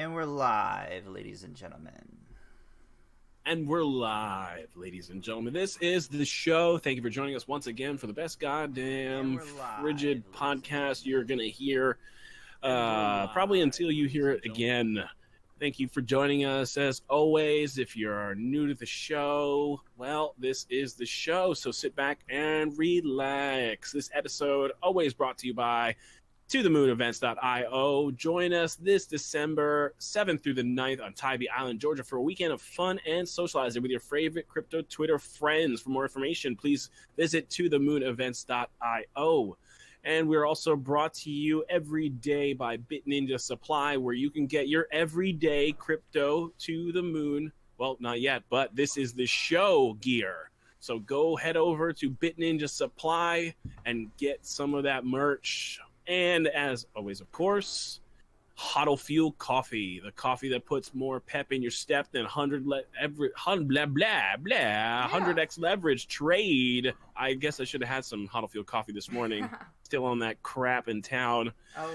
And we're live, ladies and gentlemen. And we're live, ladies and gentlemen. This is the show. Thank you for joining us once again for the best goddamn frigid podcast you're going to hear. Probably until you hear it again. Thank you for joining us. As always, if you're new to the show, well, this is the show. So sit back and relax. This episode always brought to you by ToTheMoonEvents.io. Join us this December 7th through the 9th on Tybee Island, Georgia, for a weekend of fun and socializing with your favorite crypto Twitter friends. For more information, please visit ToTheMoonEvents.io. And we're also brought to you every day by BitNinja Supply, where you can get your everyday crypto to the moon. Well, not yet, but this is the show gear. So go head over to BitNinja Supply and get some of that merch. And as always, of course, Huddle Fuel Coffee, the coffee that puts more pep in your step than 100x leverage trade. I guess I should have had some Huddle Fuel Coffee this morning. Still on that crap in town. Oh.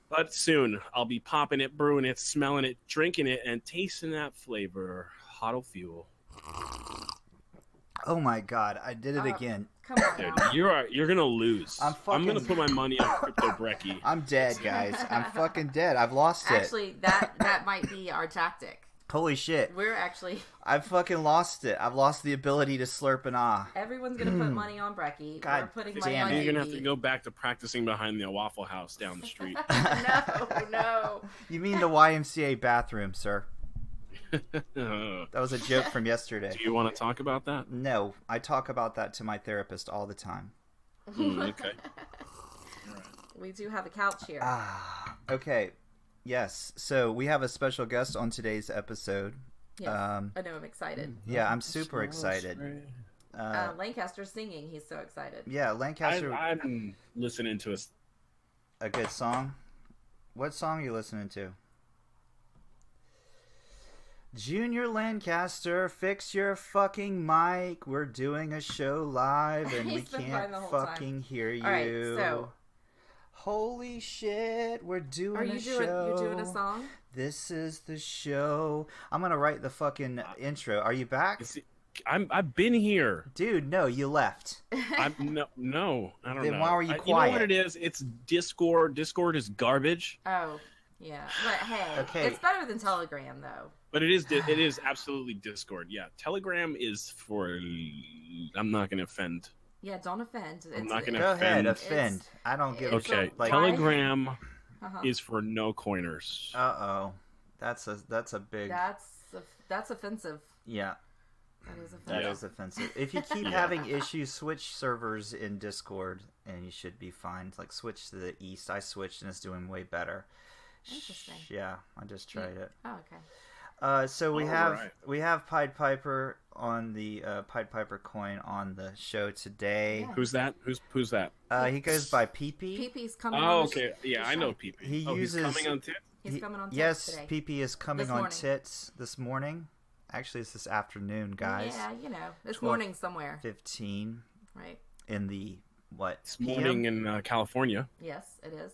But soon I'll be popping it, brewing it, smelling it, drinking it, and tasting that flavor. Huddle Fuel. Oh my god, I did it again. Come on, Dude, now. you're gonna lose. I'm gonna put my money on Crypto Brecky. I'm dead, guys. I'm fucking dead. I've lost it. Actually, that might be our tactic. Holy shit. We're actually... I've fucking lost it. I've lost the ability to slurp an ah. Everyone's gonna put money on Brecky. God We're putting damn money on it. You're gonna have Evie. to go back to practicing behind the Waffle House down the street. No. You mean the YMCA bathroom, sir? Do That was a joke from yesterday. you want to talk about that? No, I talk about that to my therapist all the time. Okay. We do have a couch here. Okay. Yes. So we have a special guest on today's episode. Yes. I know, I'm excited. Yeah, I'm super excited. Lancaster's singing. He's so excited. Yeah, Lancaster. I'm listening to A good song? What song are you listening to? Junior Lancaster, fix your fucking mic. We're doing a show live and we He's been can't fine the whole fucking time. hear you. All right, so... Holy shit, we're doing Are you a doing? show. You're doing a song? This is the show. I'm gonna write the fucking intro. Are you back? I've been here. Dude, no, you left. No, I don't know. Then why were you You know quiet? what it is? It's Discord. Discord is garbage. Oh, yeah. But hey, Okay. it's better than Telegram, though. But it is absolutely Discord. Yeah, Telegram is for. I'm not going to offend. Yeah, don't offend. I'm not gonna Go ahead, offend. offend. I don't give a Okay, shit. Like, Telegram Uh-huh. is for no coiners. uh-oh. That's a big... That's offensive. Yeah. That is offensive. That Yeah. is offensive. If you keep having issues, switch servers in Discord, and you should be fine. Like, switch to the east. I switched, and it's doing way better. Interesting. Yeah, I just tried it. Oh, okay. So we Alright. have Pied Piper on the Pied Piper coin on the show today. Yeah. Who's that? Who's that? He goes by PP. PP's coming Oh, on okay. Yeah, I know PP. He He's uses- coming on tip. He's coming on Yes, today. PP is coming This on morning. tits this morning. Actually, it's this afternoon, guys. Yeah, you know. This 12. morning somewhere. 15 Right. in the what? This morning in California. Yes, it is.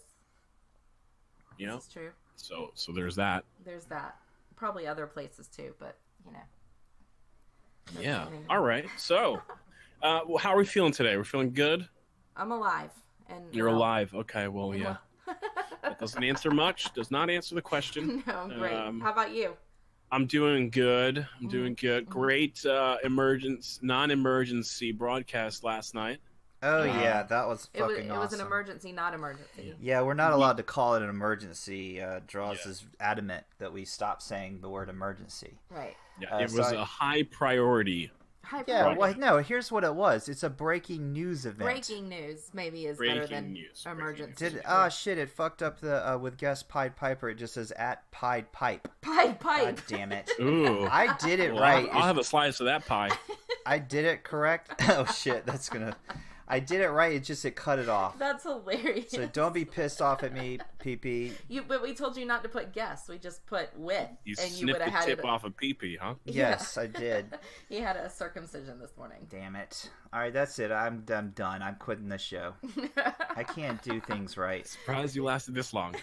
You know, This is true. so there's that. There's that. Probably other places too, but, you know. Yeah. Anyway. All right. So, well, how are we feeling today? We're feeling good. I'm alive. And You're well. alive. Okay. Well, yeah. That doesn't answer much. Does not answer the question. No, great. Um, How about you? I'm doing good. I'm doing Mm-hmm. good. Great non-emergency broadcast last night. Oh yeah, that was It was, fucking it was an awesome. emergency, not emergency. Yeah, we're not allowed to call it an emergency. Draws is adamant that we stop saying the word emergency. Right. Yeah, it so was I- a high priority. Hi, Yeah, Right. well, no, here's what it was. It's a breaking news event. breaking news maybe is better Breaking than news. emergency. Did shit, it fucked up the with guest Pied Piper. It just says at Pied Pipe. Pipe. God damn it. Ooh. I did it Well, right. I'll have a slice of that pie. I did it correct. Oh shit, I did it right. It cut it off. That's hilarious. So don't be pissed off at me, PP. But we told you not to put guess. We just put with, You and you snipped would have the had tip it. off of PP, huh? Yes, I did. He had a circumcision this morning. Damn it. All right, that's it. I'm done. I'm quitting the show. I can't do things right. Surprised you lasted this long.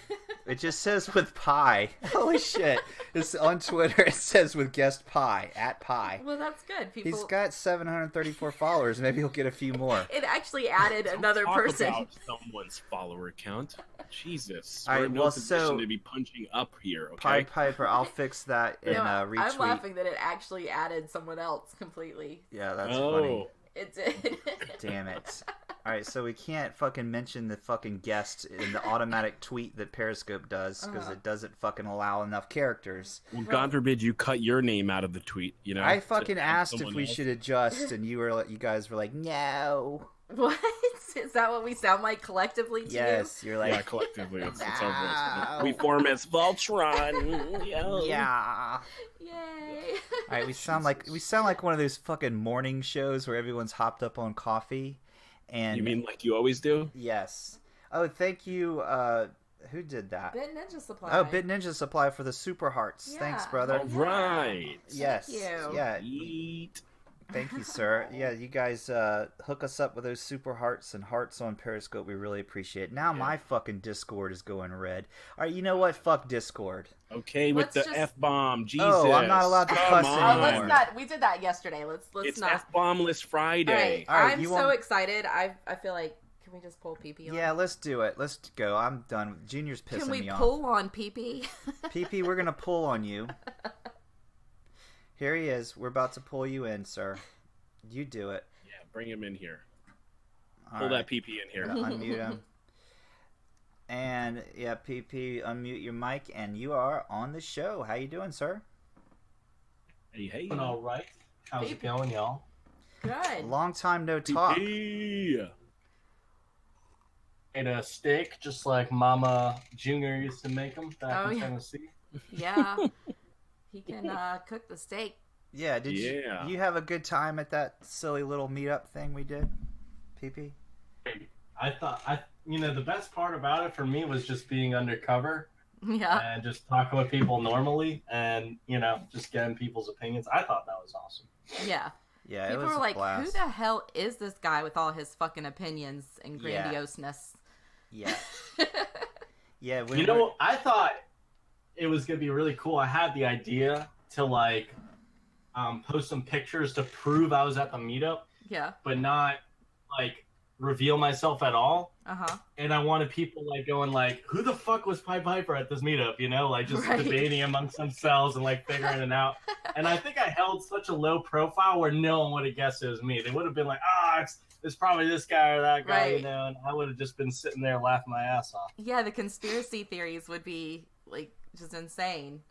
It just says with pie. Holy shit. It's on Twitter. It says with guest pie, @pie. Well, that's good. People. He's got 734 followers. Maybe he'll get a few more. It actually added another Talk person. about someone's follower count. Jesus. All right, We're in no well, position so- to be punching up here, okay? Pied Piper, I'll fix that in No, a retweet. I'm laughing that it actually added someone else completely. Yeah, that's funny. It did. Damn it. Alright, so we can't fucking mention the fucking guest in the automatic tweet that Periscope does, because it doesn't fucking allow enough characters. Well, God forbid you cut your name out of the tweet, you know? I fucking to asked if someone we else. should adjust, and you guys were like, no. What? Is that what we sound like collectively to Yes, you're like, Yeah, collectively, it's our No. voice. We form as Voltron. yeah. you? Yay. Alright, we sound like one of those fucking morning shows where everyone's hopped up on coffee. And You mean like you always do? yes. Oh, thank you. Who did that? Bit Ninja Supply. Oh, Bit Ninja Supply for the Super Hearts. Thanks, Yeah. brother. All right. Yes. Thank you. Yeah. Eat. Thank you, sir. Yeah, you guys hook us up with those Super Hearts and hearts on Periscope. We really appreciate it. Now my fucking Discord is going red. All right, you know what? Fuck Discord. Okay, with Let's the just- F-bomb. Jesus. Oh, I'm not allowed to Come cuss Oh, on. let's not. We did that yesterday. Let's It's not. F-bombless Friday. All right, All right, I'm you so want- excited. I feel like. Can we just pull PP on? Yeah, let's do it. Let's go. I'm done. Junior's pissing Can we me off. pull on PP? PP, we're gonna pull on you. Here he is. We're about to pull you in, sir. You do it. Yeah, bring him in here. All Pull right. that PP in here. Gonna unmute him. And yeah, PP, unmute your mic, and you are on the show. How you doing, sir? Hey. Doing all right. How's it going, y'all? Good. Long time no talk. PP. Ate a steak just like Mama Junior used to make them back Oh, in yeah. Tennessee. Yeah. He can cook the steak. Yeah, did Yeah. you have a good time at that silly little meetup thing we did? PP? The best part about it for me was just being undercover Yeah. and just talking with people normally and, just getting people's opinions. I thought that was awesome. Yeah. Yeah, People it was were a like, blast. who the hell is this guy with all his fucking opinions and Yeah. grandioseness? Yeah. Yeah, I thought it was going to be really cool. I had the idea to, post some pictures to prove I was at the meetup, Yeah. but not, reveal myself at all. Uh-huh. And I wanted people going who the fuck was Pied Piper at this meetup? Just Right. debating amongst themselves and figuring it out. And I think I held such a low profile where no one would have guessed it was me. They would have been like, it's probably this guy or that guy, Right. and I would have just been sitting there laughing my ass off. Yeah, the conspiracy theories would be just insane.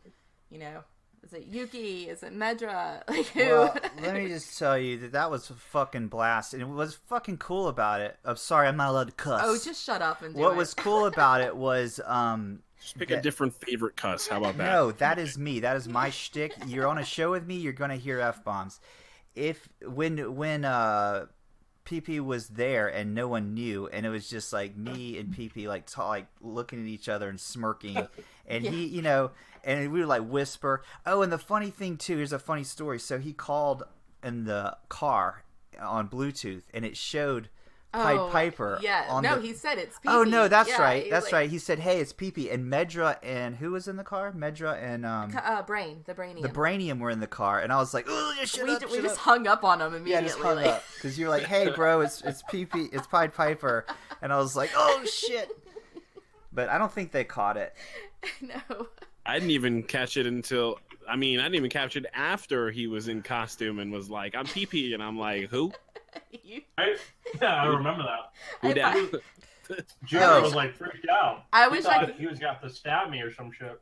Is it Yuki? Is it Medra? Who? Well, let me just tell you that was a fucking blast, and it was fucking cool about it. I'm sorry, I'm not allowed to cuss. Oh, just shut up and do what it. was cool about it was Just pick a different favorite cuss. How about that? No, that is me. That is my shtick. You're on a show with me. You're gonna hear f-bombs. When PP was there and no one knew, and it was just me and PP looking at each other and smirking, and Yeah. he, and we would whisper. Oh, and the funny thing too, here's a funny story. So he called in the car on Bluetooth, and it showed Pied Piper. Yeah. on No, the... he said it's PP. Oh no, that's Yeah, right. he's That's right. He said, "Hey, it's PP." And Medra and who was in the car? Medra and Brain, the Brainium. the Brainium were in the car, and I was like, "Oh, shut up, We shut just up." hung up on him Yeah, immediately. just hung up because you're like, "Hey, bro, it's PP, it's Pied Piper," and I was like, "Oh shit!" But I don't think they caught it. No. I didn't even catch it until... I didn't even catch it after he was in costume and was like, I'm PP, and I'm like, who? Right? Yeah, I remember that. Who If dat? Junior Oh. was freaked out. I He wish thought I could. he was got to stab me or some shit.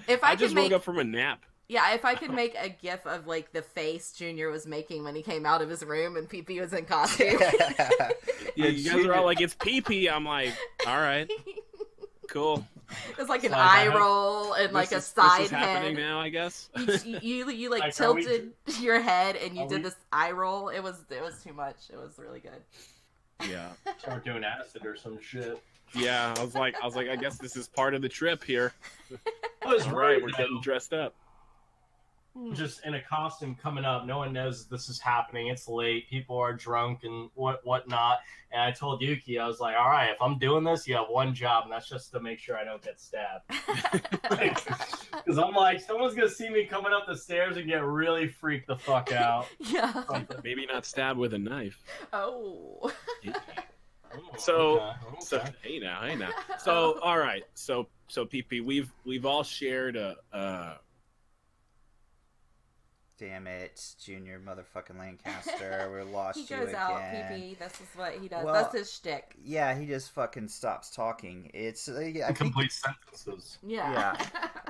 If I I just could woke make, up from a nap. yeah, if I could make a gif of the face Junior was making when he came out of his room and PP was in costume. Yeah, you guys are all like, it's PP. I'm like, all right, cool. It was like an Like, eye I hope- roll and a This side is happening head. now, I guess. You Like, are we- tilted your head and you are did we- this eye roll. It was too much. It was really good. Yeah. Start doing acid or some shit. Yeah, I was like, I guess this is part of the trip here. I was All worried, right, we're getting dressed up. just in a costume coming up. No one knows this is happening. It's late. People are drunk and whatnot. And I told Yuki, I was like, all right, if I'm doing this, you have one job, and that's just to make sure I don't get stabbed. Because I'm like, someone's going to see me coming up the stairs and get really freaked the fuck out. Yeah. Maybe not stabbed with a knife. Oh. So, Okay. hey now. So, all right. So PP, we've all shared a Damn it, Junior motherfucking Lancaster. We lost He you goes again. out, PP. This is what he does. Well, That's his shtick. Yeah, he just fucking stops talking. It's I think, Complete sentences. Yeah.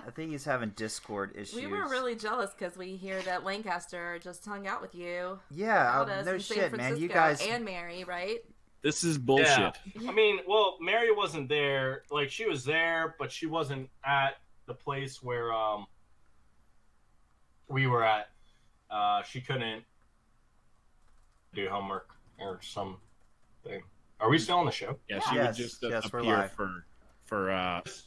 I think he's having Discord issues. We were really jealous because we hear that Lancaster just hung out with you. Yeah, Without us no in San shit, man. You Francisco, guys. and Mary, right? This is bullshit. Yeah. I mean, well, Mary wasn't there. Like, she was there, but she wasn't at the place where we were at. She couldn't do homework or something. Are we still on the show? Yeah, she would just yes, we're appear live.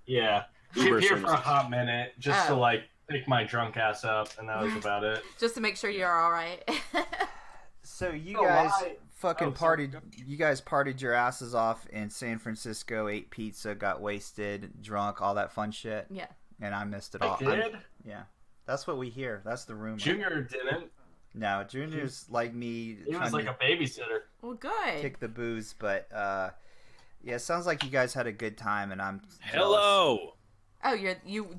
Yeah. She Uber appeared for a services. hot minute just to, Oh. like, pick my drunk ass up, and that was about it. Just to make sure you're all right. So you Oh, guys why? fucking Oh, sorry. partied. You guys partied your asses off in San Francisco. Ate pizza, got wasted, drunk, all that fun shit. Yeah. And I missed it I all. did? Yeah, that's what we hear. That's the rumor. Junior didn't. No, Junior's like me. He was trying like to a babysitter. Well, good. kick the booze, but yeah, it sounds like you guys had a good time, and I'm jealous. Hello. Oh,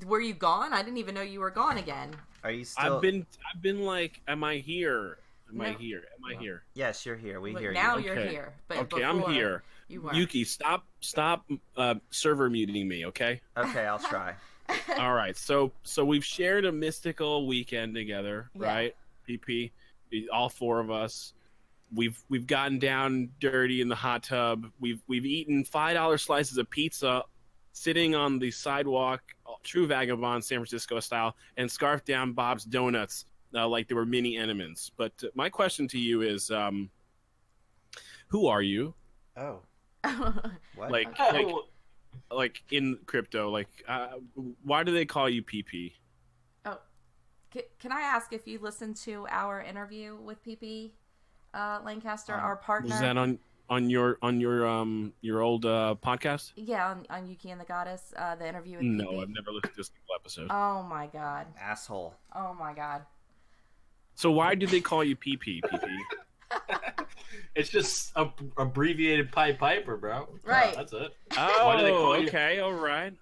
were you gone? I didn't even know you were gone again. Are you still? I've been like, am I here? Am I No. here? Am I here? Yes, you're here. We But hear now you. you're Okay. here. But Okay, I'm before, here. You weren't. Yuki, stop server muting me, okay? Okay, I'll try. All right. So we've shared a mystical weekend together, Yeah. right? PP, all four of us. We've gotten down dirty in the hot tub. We've eaten $5 slices of pizza sitting on the sidewalk, true vagabond San Francisco style, and scarfed down Bob's donuts like they were mini Entenmann's. But my question to you is, who are you? Oh, what? Like in crypto, why do they call you PP? Oh, can I ask if you listened to our interview with PP Lancaster, our partner? Was that on your old podcast? Yeah, on Yuki and the Goddess, the interview with No, PP. I've never listened to a single episode. Oh my god. Asshole. Oh my god. So why do they call you PP? It's just a abbreviated Pied Piper, bro. Right. That's it. Oh, do they call you? okay, all right,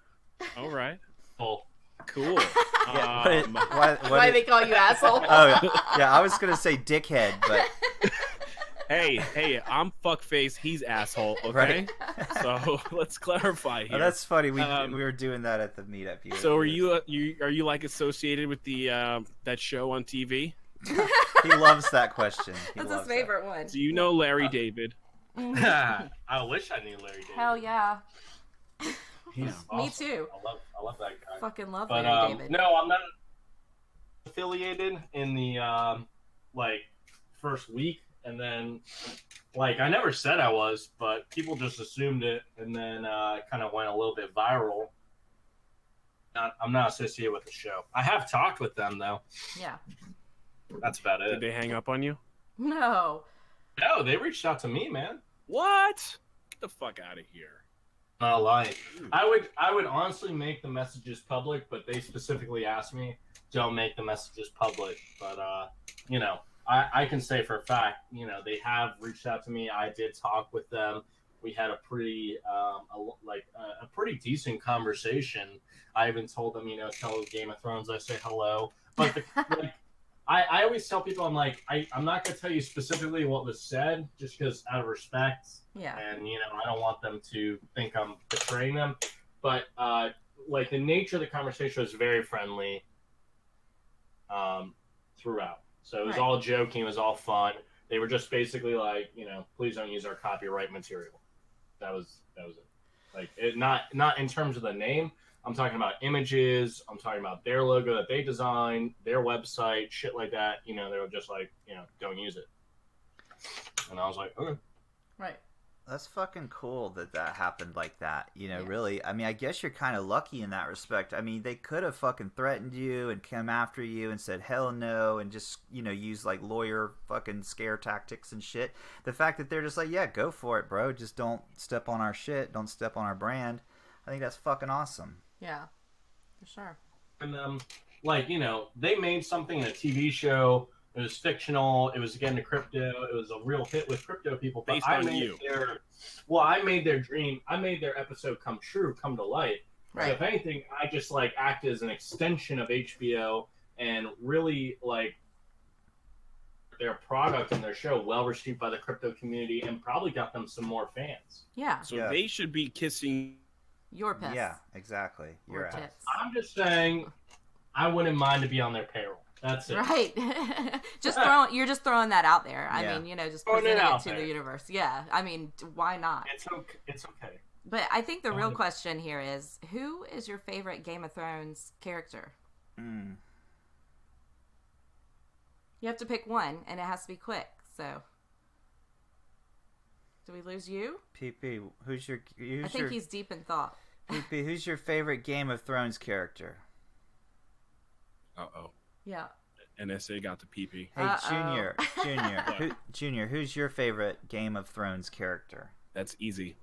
Oh. cool. Yeah, Why do they call you asshole? Oh, yeah. I was gonna say dickhead, but hey, I'm fuckface. He's asshole. Okay, Right. So let's clarify here. oh, that's funny. We Um, were doing that at the meetup. So are you like associated with the that show on TV? He loves that question. He That's loves his favorite one. Do you know Larry David? I wish I knew Larry David. Hell yeah. He's Me awesome. too. I love that guy. Fucking love But Larry David. no, I'm not affiliated in the like first week, and then like I never said I was, but people just assumed it, and then kind of went a little bit viral. I'm not associated with the show. I have talked with them though. Yeah. That's about Did it. they hang up on you? No. No, they reached out to me, man. What? Get the fuck out of here. Not lying. I would honestly make the messages public, but they specifically asked me, don't make the messages public. But you know, I can say for a fact, you know, they have reached out to me. I did talk with them. We had a pretty a pretty decent conversation. I even told them, you know, tell Game of Thrones I say hello. But I always tell people, I'm like, I'm not going to tell you specifically what was said, just because out of respect. Yeah. And, you know, I don't want them to think I'm betraying them. But, like, the nature of the conversation was very friendly throughout. So it was all joking. It was all fun. They were just basically like, you know, please don't use our copyright material. That was it. Like, not in terms of the name. I'm talking about images. I'm talking about their logo that they designed, their website, shit like that. You know, they were just like, you know, don't use it. And I was like, okay. Right. That's fucking cool that happened like that. You know, Yeah. really. I mean, I guess you're kind of lucky in that respect. I mean, they could have fucking threatened you and come after you and said hell no and just, you know, use like lawyer fucking scare tactics and shit. The fact that they're just like, yeah, go for it, bro. Just don't step on our shit. Don't step on our brand. I think that's fucking awesome. Yeah, for sure. And like, you know, they made something in a TV show. It was fictional. It was again to crypto. It was a real hit with crypto people. But Based I on made you. I made their dream. I made their episode come true, come to life. Right. So if anything, I just like acted as an extension of HBO and really like their product and their show well received by the crypto community and probably got them some more fans. Yeah, So Yeah. they should be kissing. your piss. Yeah, exactly. Or You're right. tits. I'm just saying, I wouldn't mind to be on their payroll. That's it. Right. You're just throwing that out there. I Yeah. mean, you know, just Throwing it presenting it out to there. the universe. Yeah. I mean, why not? It's okay. It's okay. But I think the real question here is, who is your favorite Game of Thrones character? Mm. You have to pick one, and it has to be quick. So, do we lose you? PP, who's your I think he's deep in thought. PP, who's your favorite Game of Thrones character? Uh-oh. Yeah. NSA got the PP. Hey, Uh-oh. Junior, who's your favorite Game of Thrones character? That's easy.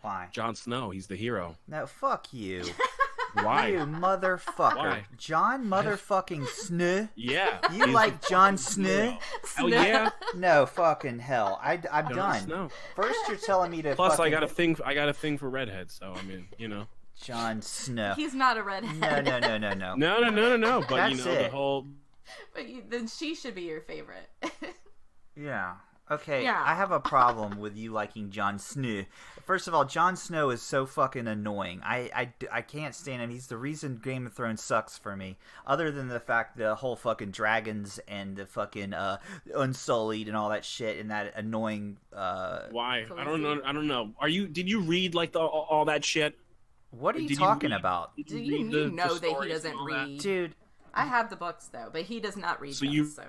Why? Jon Snow. He's the hero. No, fuck you. Why? You motherfucker. Why? Jon motherfucking Snow? Yeah. You he's like the Jon fucking Snow? hero. Hell yeah. No, fucking hell. I'm Jon done. Snow. First you're telling me to Plus, fucking... I got a thing for redheads. So I mean, you know. Jon Snow. He's not a redhead. No. No. But you That's know it. the whole. But then she should be your favorite. Yeah. Okay, Yeah. I have a problem with you liking Jon Snow. First of all, Jon Snow is so fucking annoying. I can't stand him. He's the reason Game of Thrones sucks for me. Other than the fact the whole fucking dragons and the fucking Unsullied and all that shit and that annoying... Why? Cozy. I don't know. Did you read like all that shit? What are you Did talking read- about? Did Do you you, read you the know that he stories doesn't and all that? read? Dude, I have the books though, but he does not read So them. you- So.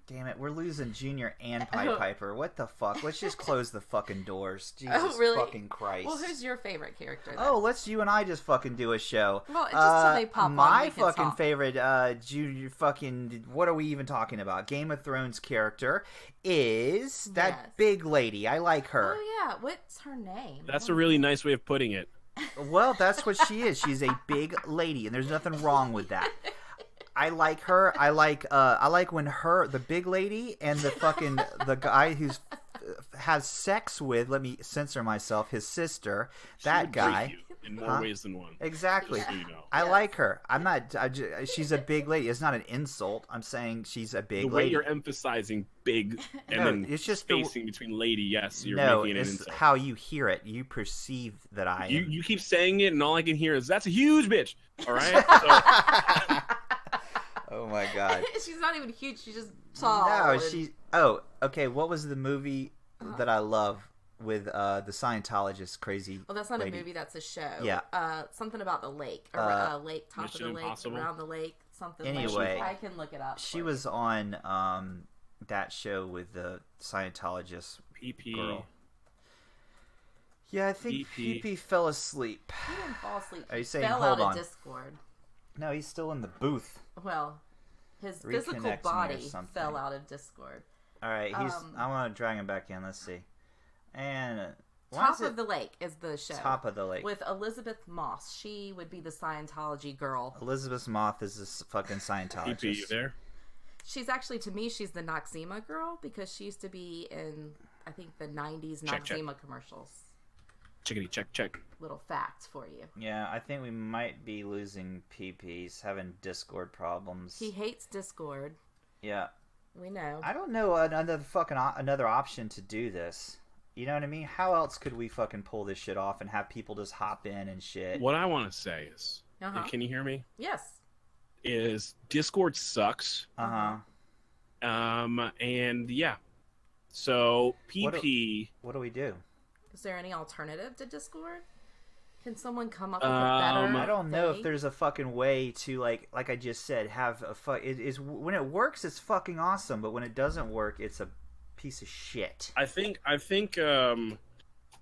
damn it, we're losing Junior and Pied Piper. What the fuck? Let's just close the fucking doors. Jesus Oh, really? fucking Christ. Well, who's your favorite character? Then? Oh, let's you and I just fucking do a show. Well, just so they pop on, my we can fucking talk. favorite, Junior fucking, what are we even talking about? Game of Thrones character is that Yes. big lady. I like her. Oh yeah, what's her name? That's a really nice way of putting it. Well, that's what she is. She's a big lady, and there's nothing wrong with that. I like her. I like when the big lady and the guy who's has sex with, let me censor myself, his sister, She that would break guy. you in more Huh? ways than one. Exactly. Just so you know. I Yes. like her. She's a big lady. It's not an insult. I'm saying she's a big The way lady. you're emphasizing big and No, then it's just the- spacing between lady, yes, you're No, making it an it's insult. how you hear it. You perceive that I am. You keep saying it, and all I can hear is "That's a huge bitch." All right. Oh my god. She's not even huge. She's just tall. No, and- she. Oh, okay. What was the movie that I love with the Scientologist crazy? Well, that's not lady? a movie. That's a show. Yeah. Something about the lake, or lake, top Mission of the lake, Impossible? around the lake, something. Anyway, like, I can look it up. She for was on that show with the Scientologist PP. girl. Yeah, I think EP. PP fell asleep. you. He didn't fall asleep. Are you He saying, fell hold out on. of Discord. No, he's still in the booth. Well, his Reconnects physical me or body something. fell out of Discord. All right, he's. Um, I want to drag him back in. Let's see. And why Top is it of the Lake is the show. Top of the Lake? With Elizabeth Moss. She would be the Scientology girl. Elizabeth Moth is this fucking Scientologist. PP, you there? She's actually, to me, she's the Noxzema girl because she used to be in, I think, the 90s Check, check. Noxzema commercials. Chickadee, check. Little facts for you. Yeah, I think we might be losing PP. He's having Discord problems. He hates Discord. Yeah. We know. I don't know another option to do this. You know what I mean? How else could we fucking pull this shit off and have people just hop in and shit? What I want to say is, Uh-huh. can you hear me? Yes. Is Discord sucks. Uh huh. And yeah. So PP. What do we do? Is there any alternative to Discord? Can someone come up with a better I don't know if thing? there's a fucking way to like I just said, have a it is when it works, it's fucking awesome. But when it doesn't work, it's a piece of shit. I think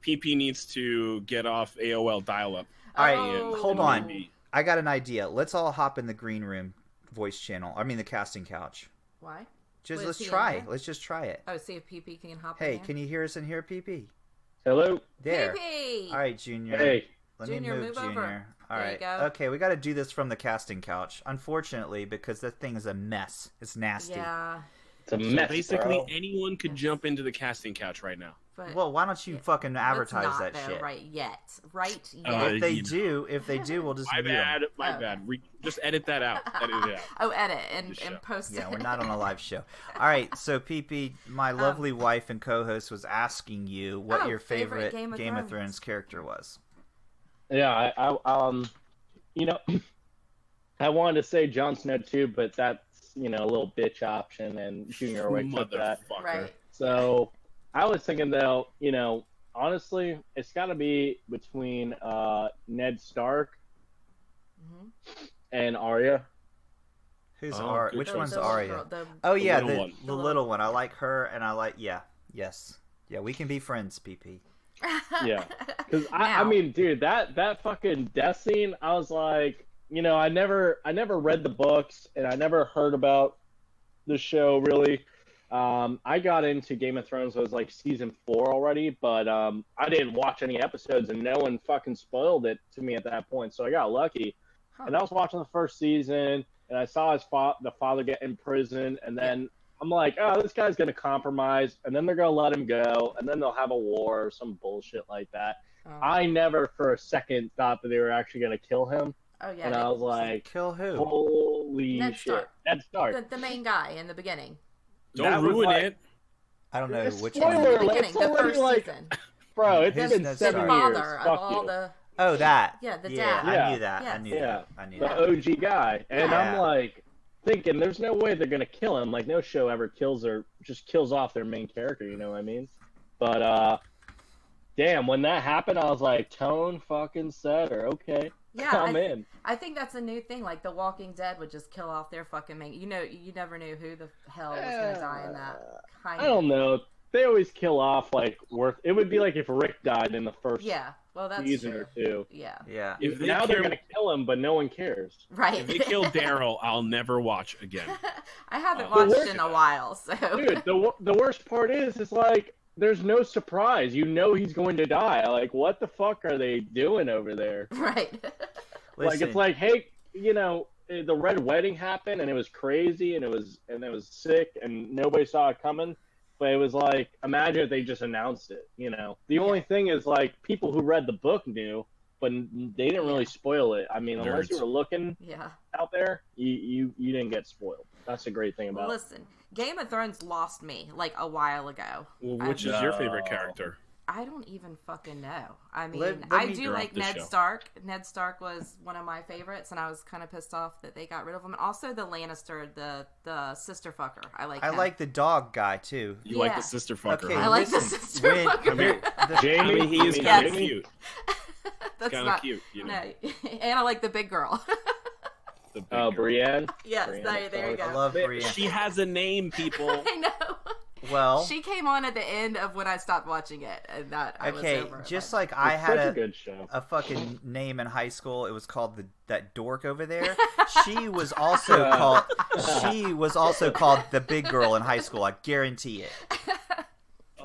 PP needs to get off AOL dial-up. All right, Oh. hold on. Maybe- I got an idea. Let's all hop in the green room voice channel. I mean, the casting couch. Why? Just Wait, let's is he try. in there? Let's just try it. Oh, see if PP can hop Hey, in. can you hear us in here, PP? Hello. There. PP! All right, Junior. Hey. Let Junior, me move, move Junior. over. All There right. you go. Okay, we got to do this from the casting couch. Unfortunately, because that thing is a mess. It's nasty. Yeah, It's a So mess, basically, bro. anyone could jump into the casting couch right now. but Well, why don't you fucking advertise let's not, that though, shit? right yet. Right yet. Uh, If they you- do, we'll just My mute 'em. bad. My Oh. bad. Just edit that out. Edit it out. Oh, edit and Just show. post Yeah, it. we're not on a live show. All right, so PP, my lovely wife and co-host, was asking you what Oh, your favorite favorite Game of Thrones character was. Yeah, I you know, I wanted to say Jon Snow too, but that's, a little bitch option, and Junior already took that. Motherfucker. Right. So I was thinking though, honestly, it's got to be between Ned Stark Mhm. and Arya. Who's Oh, Arya? good Which choice. one's The little Arya? girl, the- Oh yeah, little one. the little one. I like her, and I like yes, yeah. We can be friends, PP. Yeah. Because I Now. mean, dude, that fucking death scene, I was like, I never read the books and I never heard about the show really. I got into Game of Thrones, it was like season 4 already, but I didn't watch any episodes and no one fucking spoiled it to me at that point, so I got lucky. Huh. And I was watching the first season and I saw the father get in prison, and then I'm like, oh, this guy's gonna compromise, and then they're gonna let him go, and then they'll have a war or some bullshit like that. Oh. I never for a second thought that they were actually gonna kill him, Oh yeah. and I was like, Kill who? holy Ned shit, Stark. Ned Stark. the main guy in the beginning. Don't That was ruin like- it. I don't know It's which spoiler one. The alert, beginning, it's the already first like- season. Bro, it's Who's been Ned The 7 Stark? years. father of Fuck all you. the. Oh, that. Yeah, the Yeah, dad. I Yeah. knew that. Yeah. I knew Yeah. that. I knew The that. OG guy, and Yeah. I'm like thinking, there's no way they're gonna kill him. Like, no show ever kills off their main character. You know what I mean? But damn, when that happened, I was like, tone fucking setter. Okay, Yeah, I'm in. I think that's a new thing. Like The Walking Dead would just kill off their fucking main. You never knew who the hell was gonna die in that. Kind I don't know. They always kill off It would be like if Rick died in the first Yeah, well that's season true. or two. Yeah, Yeah. If they Now they're kill- gonna kill him, but no one cares. right. If they kill Daryl, I'll never watch again. I haven't The watched worst- in a while, so. Dude, the worst part is like there's no surprise. You know he's going to die. Like, what the fuck are they doing over there? Right. Like, Listen, it's like, hey, the red wedding happened and it was crazy and it was sick and nobody saw it coming. But it was like, imagine if they just announced it. The only thing is like people who read the book knew, but they didn't really spoil it. I mean, unless you Nerds. were looking Yeah. out there, you didn't get spoiled. That's the great thing Well, about it. listen, Game of Thrones lost me like a while ago. Well, which is your favorite character? I don't even fucking know. I mean, Let I me- do You're like off the Ned show. Stark. Ned Stark was one of my favorites, and I was kind of pissed off that they got rid of him. And also the Lannister, the sister fucker. I like. I him. like the dog guy too. You like Yeah. the sister fucker? Okay, I like the listen, sister when- fucker. the- Jamie, I mean, he is you mean kind of Jamie? cute. That's Kind of not cute, you know. No, and I like the big girl. The big Oh, girl. Brienne. yes, Brienne there you Stark. go. I love Brienne. She has a name, people. I know. Well, She came on at the end of when I stopped watching it, and that I okay, was over it just by like I It's had such a a good show. fucking name in high school. It was called that dork over there. She was also called the big girl in high school. I guarantee it.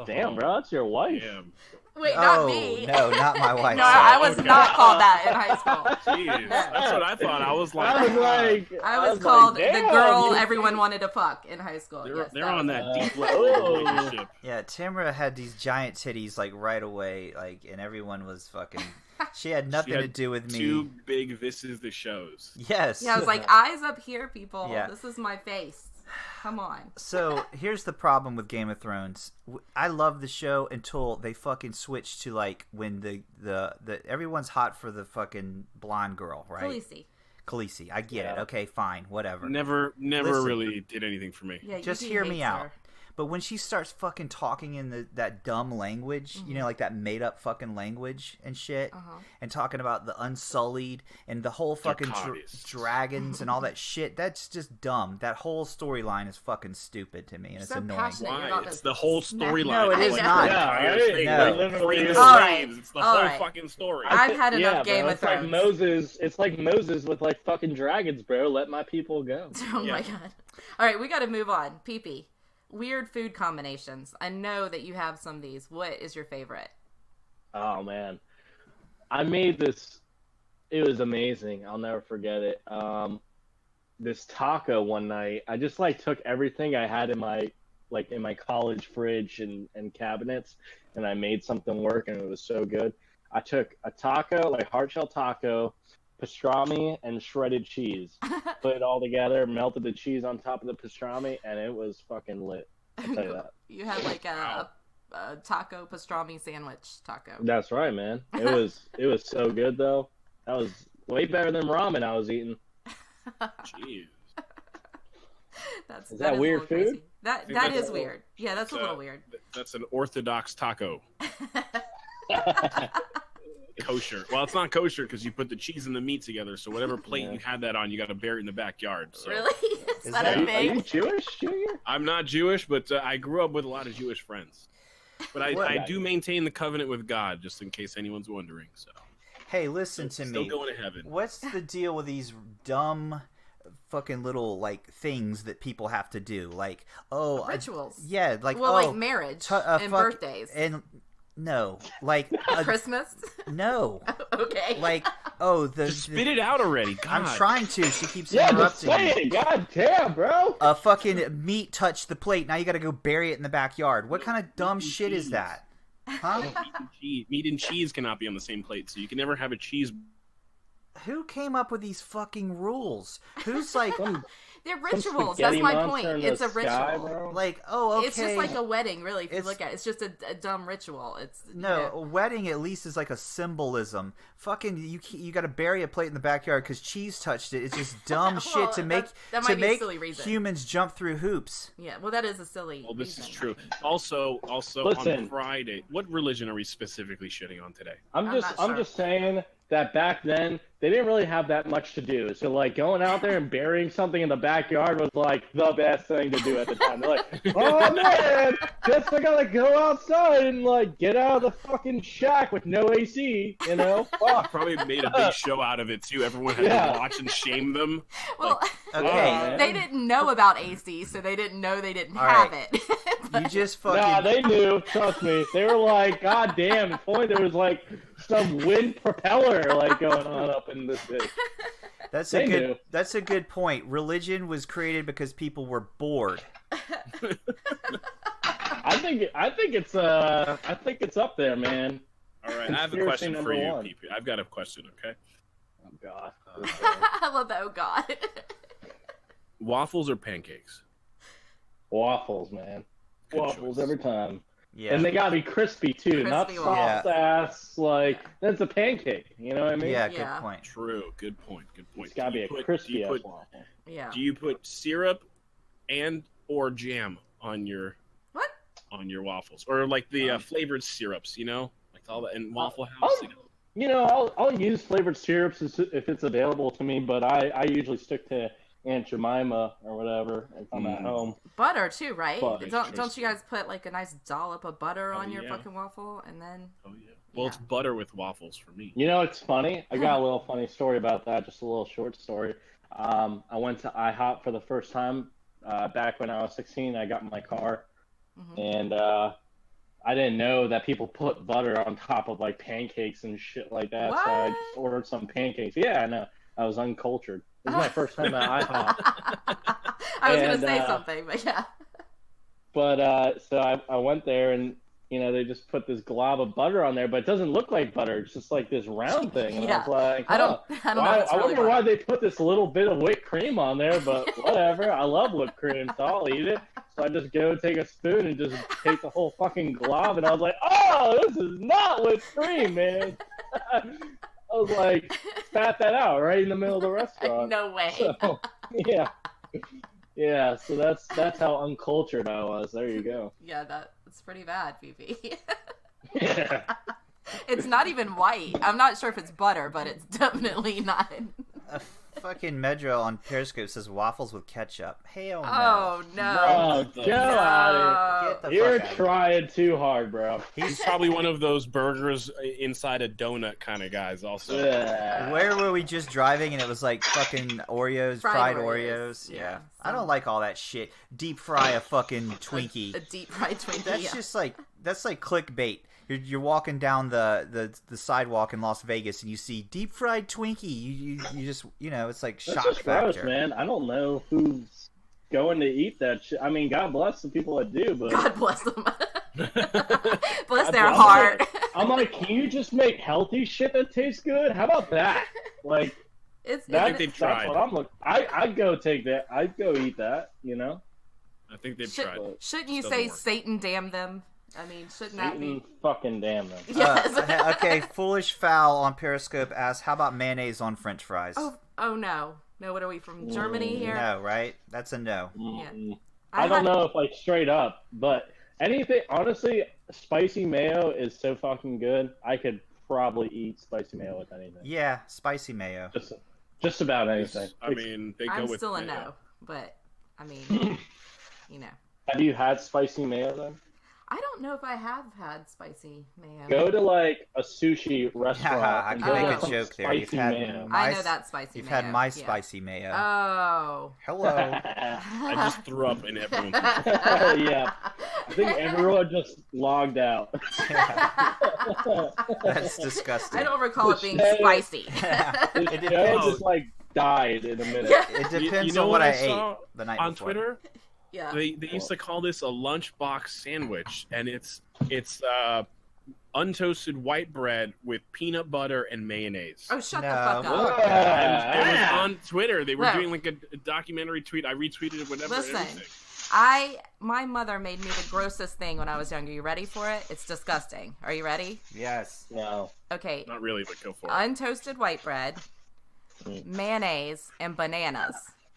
Damn, bro, that's your wife. Damn. Wait, not Oh me. no, not my wife. No, sorry. I was not called that in high school. Jeez, that's what I thought. I was like, I was like, I was like, called the damn, girl you- everyone wanted to fuck in high school. they're, Yes, they're that on was that it. deep level Oh. relationship. Yeah, Tamara had these giant titties like right away, like, and everyone was fucking. She had nothing She to had do with me. Too big. This is the shows. Yes. Yeah, I was like, eyes up here, people. Yeah. This is my face. Come on. So here's the problem with Game of Thrones. I love the show until they fucking switch to like when the everyone's hot for the fucking blonde girl, right? Khaleesi. Khaleesi. I get it. Yeah. Okay, fine, whatever. Never Listen. really did anything for me. Yeah, Just Yuki hear me hates out. her. But when she starts fucking talking in that dumb language, you know, like that made up fucking language and shit, and talking about the Unsullied and the whole fucking dragons and all that shit, that's just dumb. That whole storyline is fucking stupid to me, and it's annoying. Why? It's the whole storyline. No, it is not. Yeah, It's the whole fucking story. I've had enough Game of Thrones. It's like Moses with like fucking dragons, bro. Let my people go. Oh my god. All right, we got to move on. Pee-pee. Weird food combinations. I know that you have some of these. What is your favorite? Oh man, I made this. It was amazing. I'll never forget it. This taco one night. I just like took everything I had in my college fridge and cabinets, and I made something work, and it was so good. I took a taco, like hard shell taco, pastrami, and shredded cheese. Put it all together, melted the cheese on top of the pastrami, and it was fucking lit. I'll tell you that. You had like a taco pastrami sandwich taco. That's right, man. It was so good though. That was way better than ramen I was eating. Jeez. Is that weird food? Crazy. That is weird. Yeah, that's a little weird. That's an orthodox taco. Kosher. Well, it's not kosher because you put the cheese and the meat together. So whatever plate you had that on, you got to bury it in the backyard. So. Really? Is that a thing? Are you Jewish, Junior? I'm not Jewish, but I grew up with a lot of Jewish friends. But I do maintain the covenant with God, just in case anyone's wondering. So. Hey, listen to me. Still going to heaven. What's the deal with these dumb fucking little like things that people have to do? Like, rituals. Like marriage and birthdays. And no, like Christmas. No. Okay. Like, just spit it out already. God. I'm trying to. She keeps interrupting. interrupting. Just say it. God damn, bro. A fucking meat touched the plate. Now you got to go bury it in the backyard. What kind of dumb shit is that? Huh? Meat and cheese cannot be on the same plate, so you can never have a cheese. Who came up with these fucking rules? Who's like... They're rituals. That's my point. It's a ritual. Bro. Like, okay. It's just like a wedding, really, if you look at it. It's just a dumb ritual. It's a wedding at least is like a symbolism. Fucking, you got to bury a plate in the backyard because cheese touched it. It's just dumb shit to make humans jump through hoops. Yeah, well, that is a silly Well, this reason. is true. Also, Listen. On Friday, what religion are we specifically shitting on today? I'm just saying that back then they didn't really have that much to do. So like going out there and burying something in the backyard was like the best thing to do at the time. They're like, oh man, just I gotta go outside and like get out of the fucking shack with no AC, you know? Fuck. Probably made a big show out of it too. Everyone had to watch and shame them. Well, okay, they didn't know about AC, so they didn't know they didn't have it. You just fucking... Nah, they knew. Trust me. They were like, God damn, if only there was like some wind propeller like going on up in this bitch. That's a good point. Religion was created because people were bored. I think it's up there, man. All right, I have a question for you, PP. I've got a question, okay? Oh God. I love that. Oh God. Waffles or pancakes? Waffles, man. Waffles every time. Yeah. And they gotta be crispy too, not soft ass like that's a pancake. You know what I mean? Yeah, good point. True, good point. It's gotta be a crispy ass waffle. Yeah. Do you put syrup and or jam on your waffles, or like the flavored syrups? You know, like all that in Waffle House. I'll use flavored syrups if it's available to me, but I usually stick to Aunt Jemima or whatever if I'm at home. Butter too, right? Don't you guys put like a nice dollop of butter on your fucking waffle and then? Oh yeah. Well, it's butter with waffles for me. You know, it's funny. I got a little funny story about that. Just a little short story. I went to IHOP for the first time back when I was 16. I got in my car, and I didn't know that people put butter on top of like pancakes and shit like that. What? So I just ordered some pancakes. Yeah, I know. I was uncultured. This is my first time at IHOP. I was going to say something, but yeah. But so I went there and, they just put this glob of butter on there, but it doesn't look like butter. It's just like this round thing. And I was like, I don't know. I wonder why they put this little bit of whipped cream on there, but whatever. I love whipped cream, so I'll eat it. So I just go take a spoon and just take the whole fucking glob, and I was like, oh, this is not whipped cream, man. I was like, spat that out right in the middle of the restaurant. No way. So, yeah. Yeah, so that's how uncultured I was. There you go. Yeah, that's pretty bad, PP. Yeah. It's not even white. I'm not sure if it's butter, but it's definitely not. A fucking Medro on Periscope says waffles with ketchup. Hell no. Oh no! Bro, go out Get the of here. You're fuck out of trying too hard, bro. He's probably one of those burgers inside a donut kind of guys. Also, Yeah. Where were we just driving and it was like fucking Oreos, fried Oreos? Yeah, Yeah. I don't like all that shit. Deep fry a fucking Twinkie. A deep fried Twinkie. That's yeah. just like clickbait. You're walking down the sidewalk in Las Vegas and you see deep fried Twinkie. You just it's like That's shock just gross, factor. man. I don't know who's going to eat that shit. I mean, God bless the people that do, but God bless them. Bless God their bless heart. I'm like, can you just make healthy shit that tastes good? How about that? Like, It's I think it, they've that's tried. what I'm looking. I'd go take that. I'd go eat that. I think they've tried. shouldn't you Doesn't say work. Satan damn them? I mean, shouldn't that Satan be? fucking damn them. Yes. Okay, Foolish Fowl on Periscope asks, how about mayonnaise on French fries? Oh no. No, what are we from Germany here? No, right? That's a no. Mm-mm. I don't know if like straight up, but anything. Honestly, spicy mayo is so fucking good. I could probably eat spicy mayo with anything. Yeah, spicy mayo. Just about anything. I mean, they go I'm with still a mayo. no, but I mean, Have you had spicy mayo then? I don't know if I have had spicy mayo. Go to like a sushi restaurant. I and can get make a some joke there. You've spicy had mayo. I know that spicy You've mayo. had my yeah. spicy mayo. Oh. Hello. I just threw up in everyone's. Yeah, I think everyone just logged out. That's disgusting. I don't recall it being The show- spicy. It Joe depends. just like died in a minute. Yeah. It depends You know on what I saw ate the night on before. Twitter? Yeah. They used to call this a lunchbox sandwich, and it's untoasted white bread with peanut butter and mayonnaise. Oh, shut the No. fuck Fuck up. that. And it was on Twitter. They were No. doing like a documentary tweet. I retweeted it, whatever. Listen. Everything. My mother made me the grossest thing when I was younger. You ready for it? It's disgusting. Are you ready? Yes. No. Okay. Not really, but go for it. Untoasted white bread, mayonnaise, and bananas.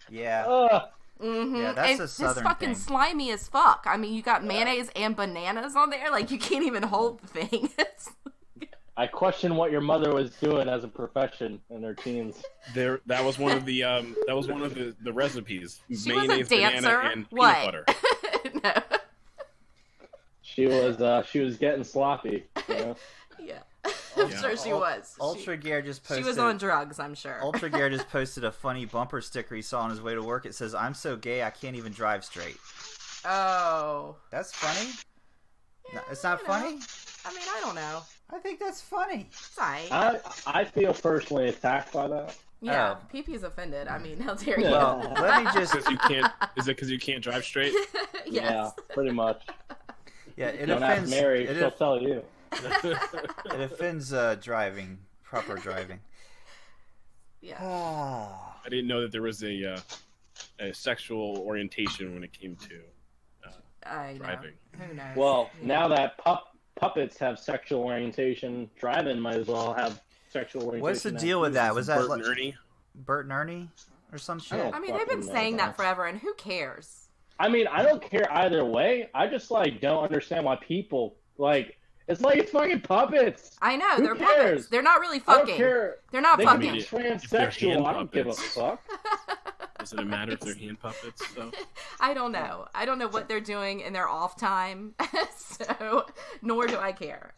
Yeah. Mm-hmm. Yeah, that's and a southern It's fucking thing. slimy as fuck. I mean, you got mayonnaise and bananas on there. Like, you can't even hold the thing. I question what your mother was doing as a profession in her teens. That was one of the recipes. She was a Mayonnaise, dancer. banana, and What? peanut butter. No. She was getting sloppy. You know? Yeah. I'm Yeah. sure she was. Ultra Gear just posted. She was on drugs, I'm sure. Ultra Gear just posted a funny bumper sticker he saw on his way to work. It says, "I'm so gay I can't even drive straight." Oh. That's funny. No, it's not you know. funny. I mean, I don't know. I think that's funny. It's alright. I feel personally attacked by that. Yeah, Oh. PP's offended. I mean, how dare you? Well, let me just. Because you can't. Is it because you can't drive straight? yes. Yeah, pretty much. Yeah, it Don't ask offends. Mary; It, she'll tell you. it offends driving, proper driving. Yeah. Ah. I didn't know that there was a sexual orientation when it came to I know. driving. Who knows? Well, Yeah. now that puppets have sexual orientation, driving might as well have sexual orientation. What's the now. deal with that? Was that Bert and Ernie? Bert and Ernie or some shit? don't I mean, they've been fucking know, saying bro. that forever, and who cares? I mean, I don't care either way. I just don't understand why people it's fucking puppets. I know Who they're cares? puppets. They're not really I don't fucking. care. They're not They can fucking. be If they're hand transsexual. I don't give a puppets. fuck. Does it matter if they're hand puppets? Though? I don't know. I don't know what they're doing in their off time, so nor do I care.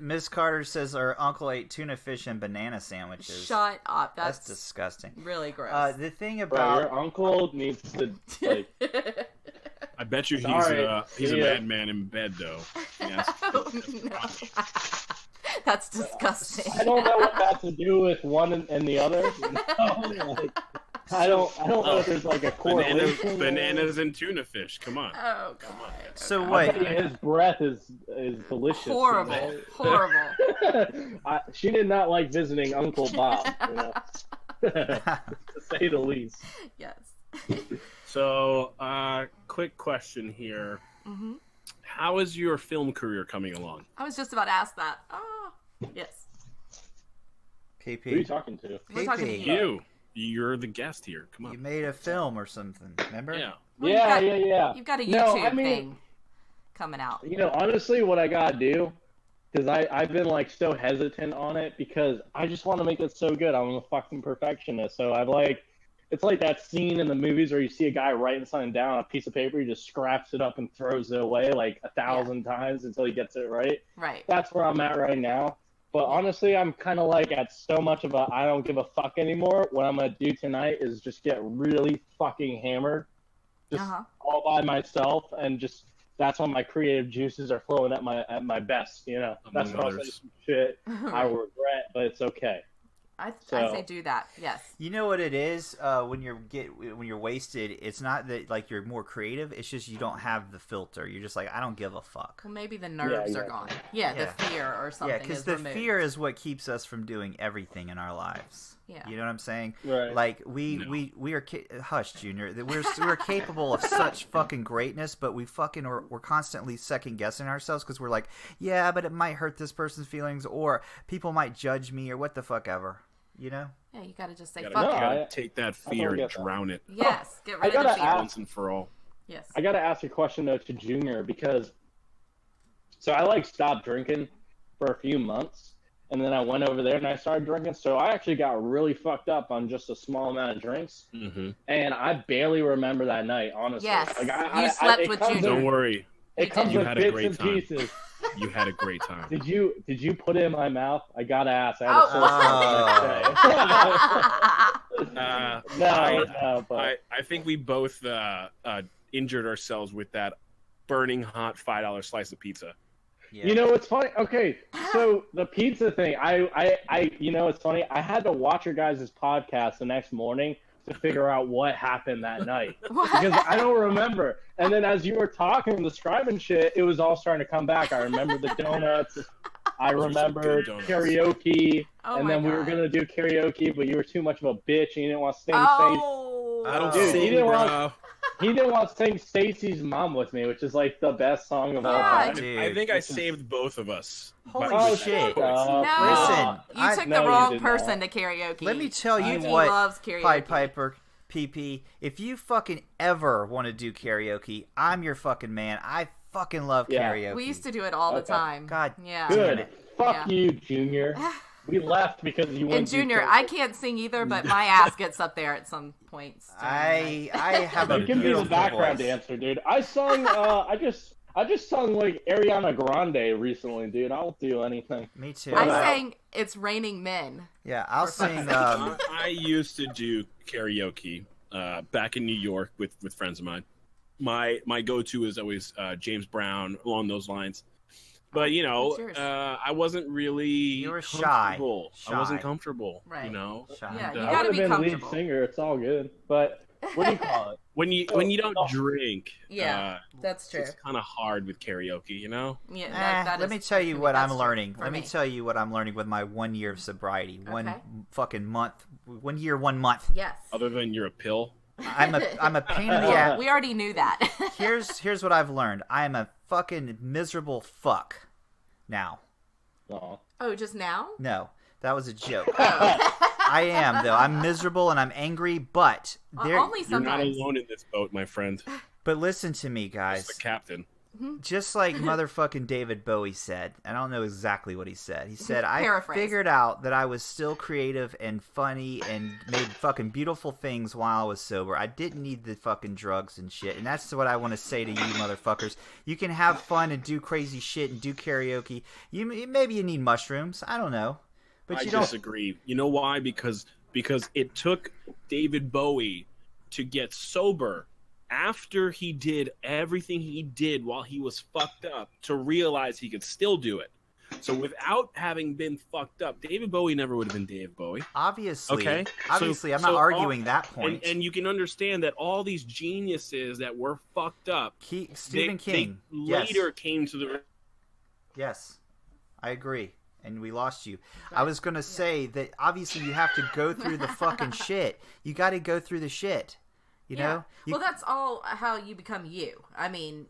Miss Carter says our uncle ate tuna fish and banana sandwiches. Shut up. That's That's disgusting. really gross. The thing Bro, about your uncle needs to I bet you Sorry. he's a Yeah. madman in bed though. Yes. Oh, no. That's disgusting. I don't know what that to do with one and the other. You know? I don't know if there's a correlation. Bananas and tuna fish. Come on. Oh god. so I'll wait. tell you, his breath is delicious. Horrible. Horrible. She did not like visiting Uncle Bob, to say the least. Yes. So, quick question here. hmm How is your film career coming along? I was just about to ask that. Oh, yes. Who are you PP. talking to? We're talking to PP. you. You. You're the guest here. Come You on. made a film or something, remember? Yeah. Well, Yeah. You've got a No, YouTube I mean- thing coming out. Honestly, what I gotta do, because I've been like so hesitant on it because I just want to make it so good. I'm a fucking perfectionist, so it's like that scene in the movies where you see a guy writing something down on a piece of paper, he just scraps it up and throws it away like 1,000 times until he gets it right. Right. That's where I'm at right now. But honestly, I'm kind of like at so much of a I don't give a fuck anymore. What I'm gonna do tonight is just get really fucking hammered, just all by myself, and just that's when my creative juices are flowing at my best. That's when I'll say some shit I will regret, but it's okay. I say do that. Yes. You know what it is when you're wasted. It's not that like you're more creative. It's just you don't have the filter. You're just like I don't give a fuck. Well, maybe the nerves are gone. Yeah, the fear or something. Yeah, because the fear is what keeps us from doing everything in our lives. Yeah. You know what I'm saying? Right. Like we are hush, Junior. We're capable of such fucking greatness, but we're constantly second guessing ourselves because we're like, yeah, but it might hurt this person's feelings, or people might judge me, or what the fuck ever. Yeah, you gotta just say You fuck it. gotta take that fear and drown it. Yes, get rid of the fear. Once and for all. Yes. I gotta ask a question though to Junior because I stopped drinking for a few months and then I went over there and I started drinking. So I actually got really fucked up on just a small amount of drinks, and I barely remember that night. Honestly, Yes, like, you slept with Junior. Don't worry. It comes You with had a bits great and time. pieces. You had a great time. Did you put it in my mouth? I gotta ask. I had a sore throat the next day. No, but I think we both injured ourselves with that burning hot $5 slice of pizza. Yeah. You know, it's funny. Okay, so the pizza thing, it's funny. I had to watch your guys' podcast the next morning to figure out what happened that night because I don't remember. And then as you were talking, describing shit, it was all starting to come back. I remember the donuts. I remember karaoke, and then we were gonna do karaoke, but you were too much of a bitch and you didn't want to sing. I don't Dude, sing, he didn't bro. He didn't want to sing Stacy's Mom with me, which is like the best song of all time. Dude, I think I saved both of us. Holy shit! No, Listen, you took no, the you wrong did person not. to karaoke. Let me tell you He what, loves karaoke. Pied Piper, PP, if you fucking ever want to do karaoke, I'm your fucking man. I fucking love karaoke. We used to do it all the time. God yeah. Good. Fuck Yeah. you, Junior. We left because you went. And Junior, I can't sing either, but my ass gets up there at some points. I have a You give me beautiful the background voice. dancer, dude. I sung. I just sung like Ariana Grande recently, dude. I'll do anything. Me too. I sang "It's Raining Men." Yeah, I'll sing. I used to do karaoke back in New York with friends of mine. My go-to is always James Brown, along those lines. But What's yours? I wasn't really. You were shy. I wasn't comfortable. Right. Shy. Yeah, And, you I gotta would have be been lead comfortable. singer. It's all good. But what do you call it? when you don't drink, Yeah, that's true. it's kind of hard with karaoke, you know. Yeah, Let me tell you what I'm that's learning. true Let me for tell you what I'm learning with my 1 year of sobriety. Okay. One fucking month. 1 year, 1 month. Yes. Other than you're a pill. I'm a pain in the ass. We already knew that. Here's what I've learned. I am a fucking miserable fuck. Now. Aw. Oh, just now? No, that was a joke. I am though. I'm miserable and I'm angry, but there. Only You're not sometimes. alone in this boat, my friend. But listen to me, guys. It's the captain. Just like motherfucking David Bowie said, I don't know exactly what he said. He said, I Paraphrase. figured out that I was still creative and funny and made fucking beautiful things while I was sober. I didn't need the fucking drugs and shit. And that's what I want to say to you motherfuckers. You can have fun and do crazy shit and do karaoke. Maybe you need mushrooms. I don't know. But I you don't. disagree. You know why? Because it took David Bowie to get sober after he did everything he did while he was fucked up to realize he could still do it. So without having been fucked up, David Bowie never would have been Dave Bowie. Obviously. Okay. Obviously, I'm not arguing that point. And you can understand that all these geniuses that were fucked up, Stephen King. they later came to the. Yes, I agree. And we lost you. I was going to say that obviously you have to go through the fucking shit. You got to go through the shit. You know? Well, that's all how you become you. I mean,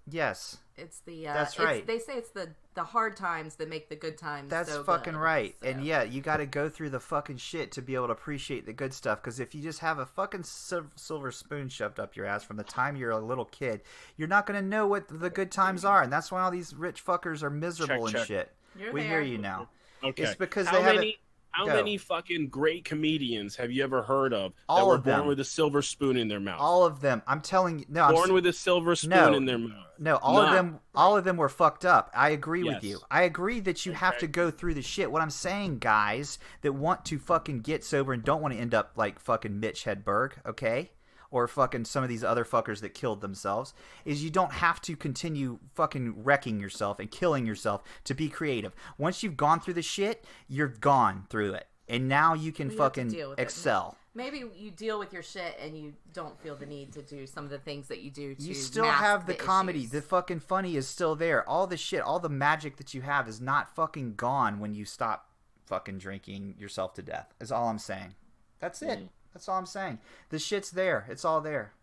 Yes. It's the that's right. They say it's the hard times that make the good times. That's so fucking good. right. So. And yeah, you got to go through the fucking shit to be able to appreciate the good stuff. Because if you just have a fucking silver spoon shoved up your ass from the time you're a little kid, you're not gonna know what the good times are. And that's why all these rich fuckers are miserable and shit. We hear you now. Okay. It's because How many fucking great comedians have you ever heard of all that were of born them. with a silver spoon in their mouth? All of them. I'm telling you. No, born with a silver spoon in their mouth. No, all of them were fucked up. I agree with you. I agree that you have to go through the shit. What I'm saying, guys, that want to fucking get sober and don't want to end up like fucking Mitch Hedberg, okay? Or fucking some of these other fuckers that killed themselves, is you don't have to continue fucking wrecking yourself and killing yourself to be creative. Once you've gone through the shit, you're gone through it. And now you can fucking excel. Maybe you deal with your shit and you don't feel the need to do some of the things that you do to You still mask have the comedy. issues. The fucking funny is still there. All the shit, all the magic that you have is not fucking gone when you stop fucking drinking yourself to death, is all I'm saying. That's it. That's all I'm saying. The shit's there. It's all there.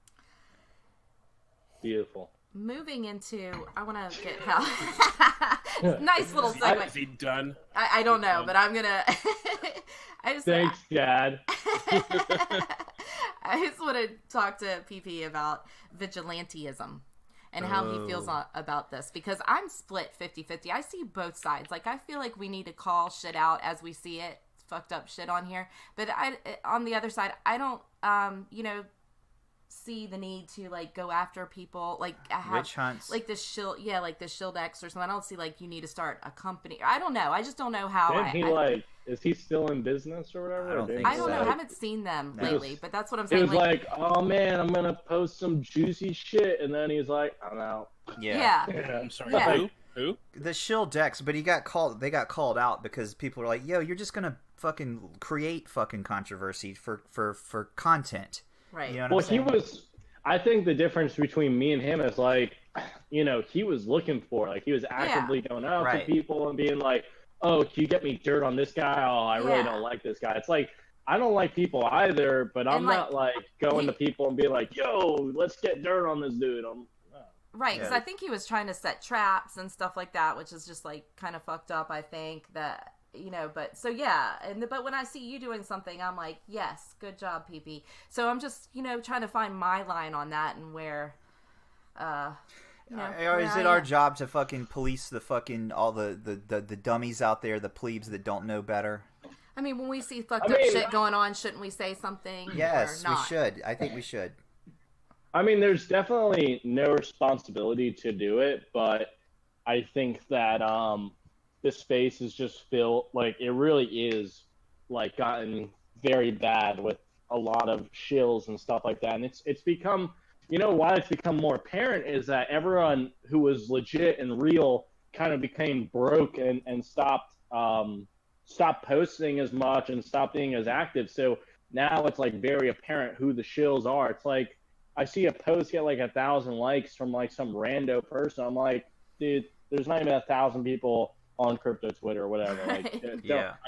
Beautiful. Moving into, I want to get how nice little segue. Is he done? I don't know, but I'm gonna. Thanks, Dad. I just want to talk to PP about vigilantism and how he feels about this, because I'm split 50-50. I see both sides. Like, I feel like we need to call shit out as we see it. Fucked up shit on here, but on the other side, I don't see the need to like go after people like witch hunts, like the shield, like the Shield X or something. I don't see like you need to start a company. I don't know. I just don't know how. Is he still in business or whatever? I don't know. I haven't seen them lately, but that's what I'm saying. It was like, oh man, I'm gonna post some juicy shit, and then he's like, I'm out. Yeah. I'm sorry. Yeah. Who? The Shield X, but they got called out because people were like, yo, you're just gonna fucking create fucking controversy for content. Right. You know what I'm saying? I think the difference between me and him is like, he was looking for, like, he was actively going out to people and being like, oh, can you get me dirt on this guy? Oh, I really don't like this guy. It's like, I don't like people either, but I'm not like going to people and being like, yo, let's get dirt on this dude. Right, because I think he was trying to set traps and stuff like that, which is just like kind of fucked up. I think that but so yeah, but when I see you doing something, I'm like, yes, good job, PP. So I'm just trying to find my line on that and where. Is it our job to fucking police the fucking all the dummies out there, the plebes that don't know better? I mean, when we see fucked up shit going on, shouldn't we say something? Yes, or not? we should. I think we should. I mean, there's definitely no responsibility to do it, but I think that this space is just filled, like, it really is, like, gotten very bad with a lot of shills and stuff like that. And it's become, why it's become more apparent is that everyone who was legit and real kind of became broke and stopped posting as much and stopped being as active. So now it's, like, very apparent who the shills are. It's like, I see a post get like 1,000 likes from like some rando person. I'm like, dude, there's not even 1,000 people on crypto Twitter or whatever. Like,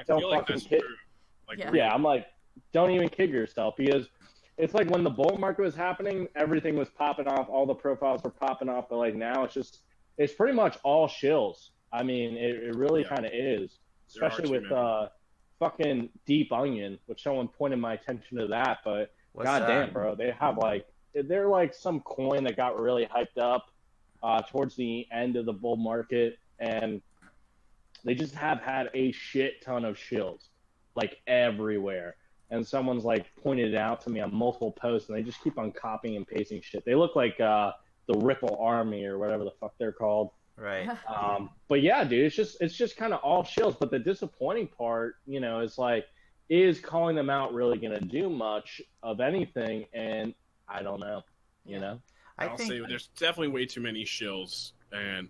don't fucking kid. I'm like, don't even kid yourself, because it's like when the bull market was happening, everything was popping off, all the profiles were popping off, but like now it's pretty much all shills. I mean, it really kind of is, especially with fucking Deep Onion, which someone pointed my attention to that, but goddamn, bro, they're like some coin that got really hyped up towards the end of the bull market, and they just have had a shit ton of shills, like everywhere. And someone's like pointed it out to me on multiple posts, and they just keep on copying and pasting shit. They look like the Ripple Army or whatever the fuck they're called. Right. But yeah, dude, it's just kind of all shills. But the disappointing part, is like, is calling them out really gonna do much of anything? And I don't know, I'll say there's definitely way too many shills, and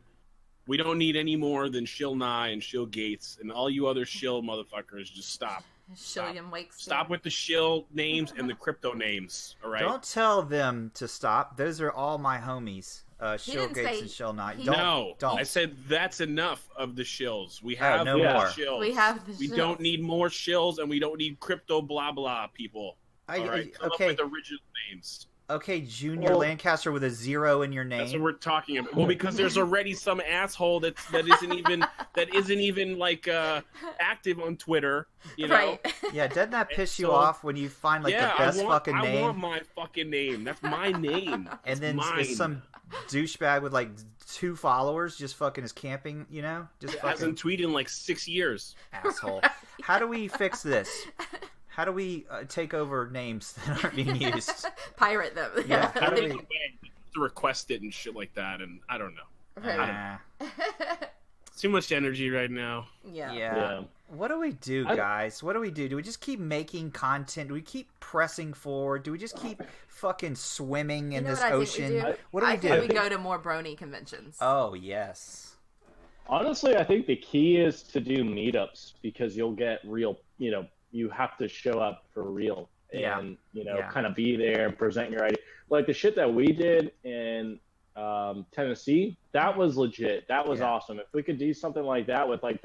we don't need any more than Shill Nye and Shill Gates and all you other shill motherfuckers. Just stop. Shilliam Wakes. Stop with the shill names and the crypto names. All right. Don't tell them to stop. Those are all my homies. Shill Gates and Shill Nye. Don't. I said that's enough of the shills. We have no more shills. We have the We shills. don't need more shills, and we don't need crypto blah blah people. All right. Come up with original names. Okay, Junior Lancaster with a 0 in your name. That's what we're talking about. Well, because there's already some asshole that isn't even like active on Twitter. You know? Right. Yeah, doesn't that piss you off when you find like the best fucking name? I want my fucking name. That's my name. And then it's some douchebag with like 2 followers just fucking is camping, you know? Just fucking... hasn't tweeted in like 6 years. Asshole. How do we fix this? How do we take over names that aren't being used? Pirate them. Yeah. How do we to request it and shit like that? And I don't know. Right. Too much energy right now. Yeah. What do we do, guys? What do we do? Do we just keep making content? Do we keep pressing forward? Do we just keep fucking swimming in this ocean? What do we do? I think we go to more brony conventions. Oh, yes. Honestly, I think the key is to do meetups because you'll get real, you have to show up for real and, kind of be there and present your idea. Like the shit that we did in Tennessee, that was legit. That was awesome. If we could do something like that with like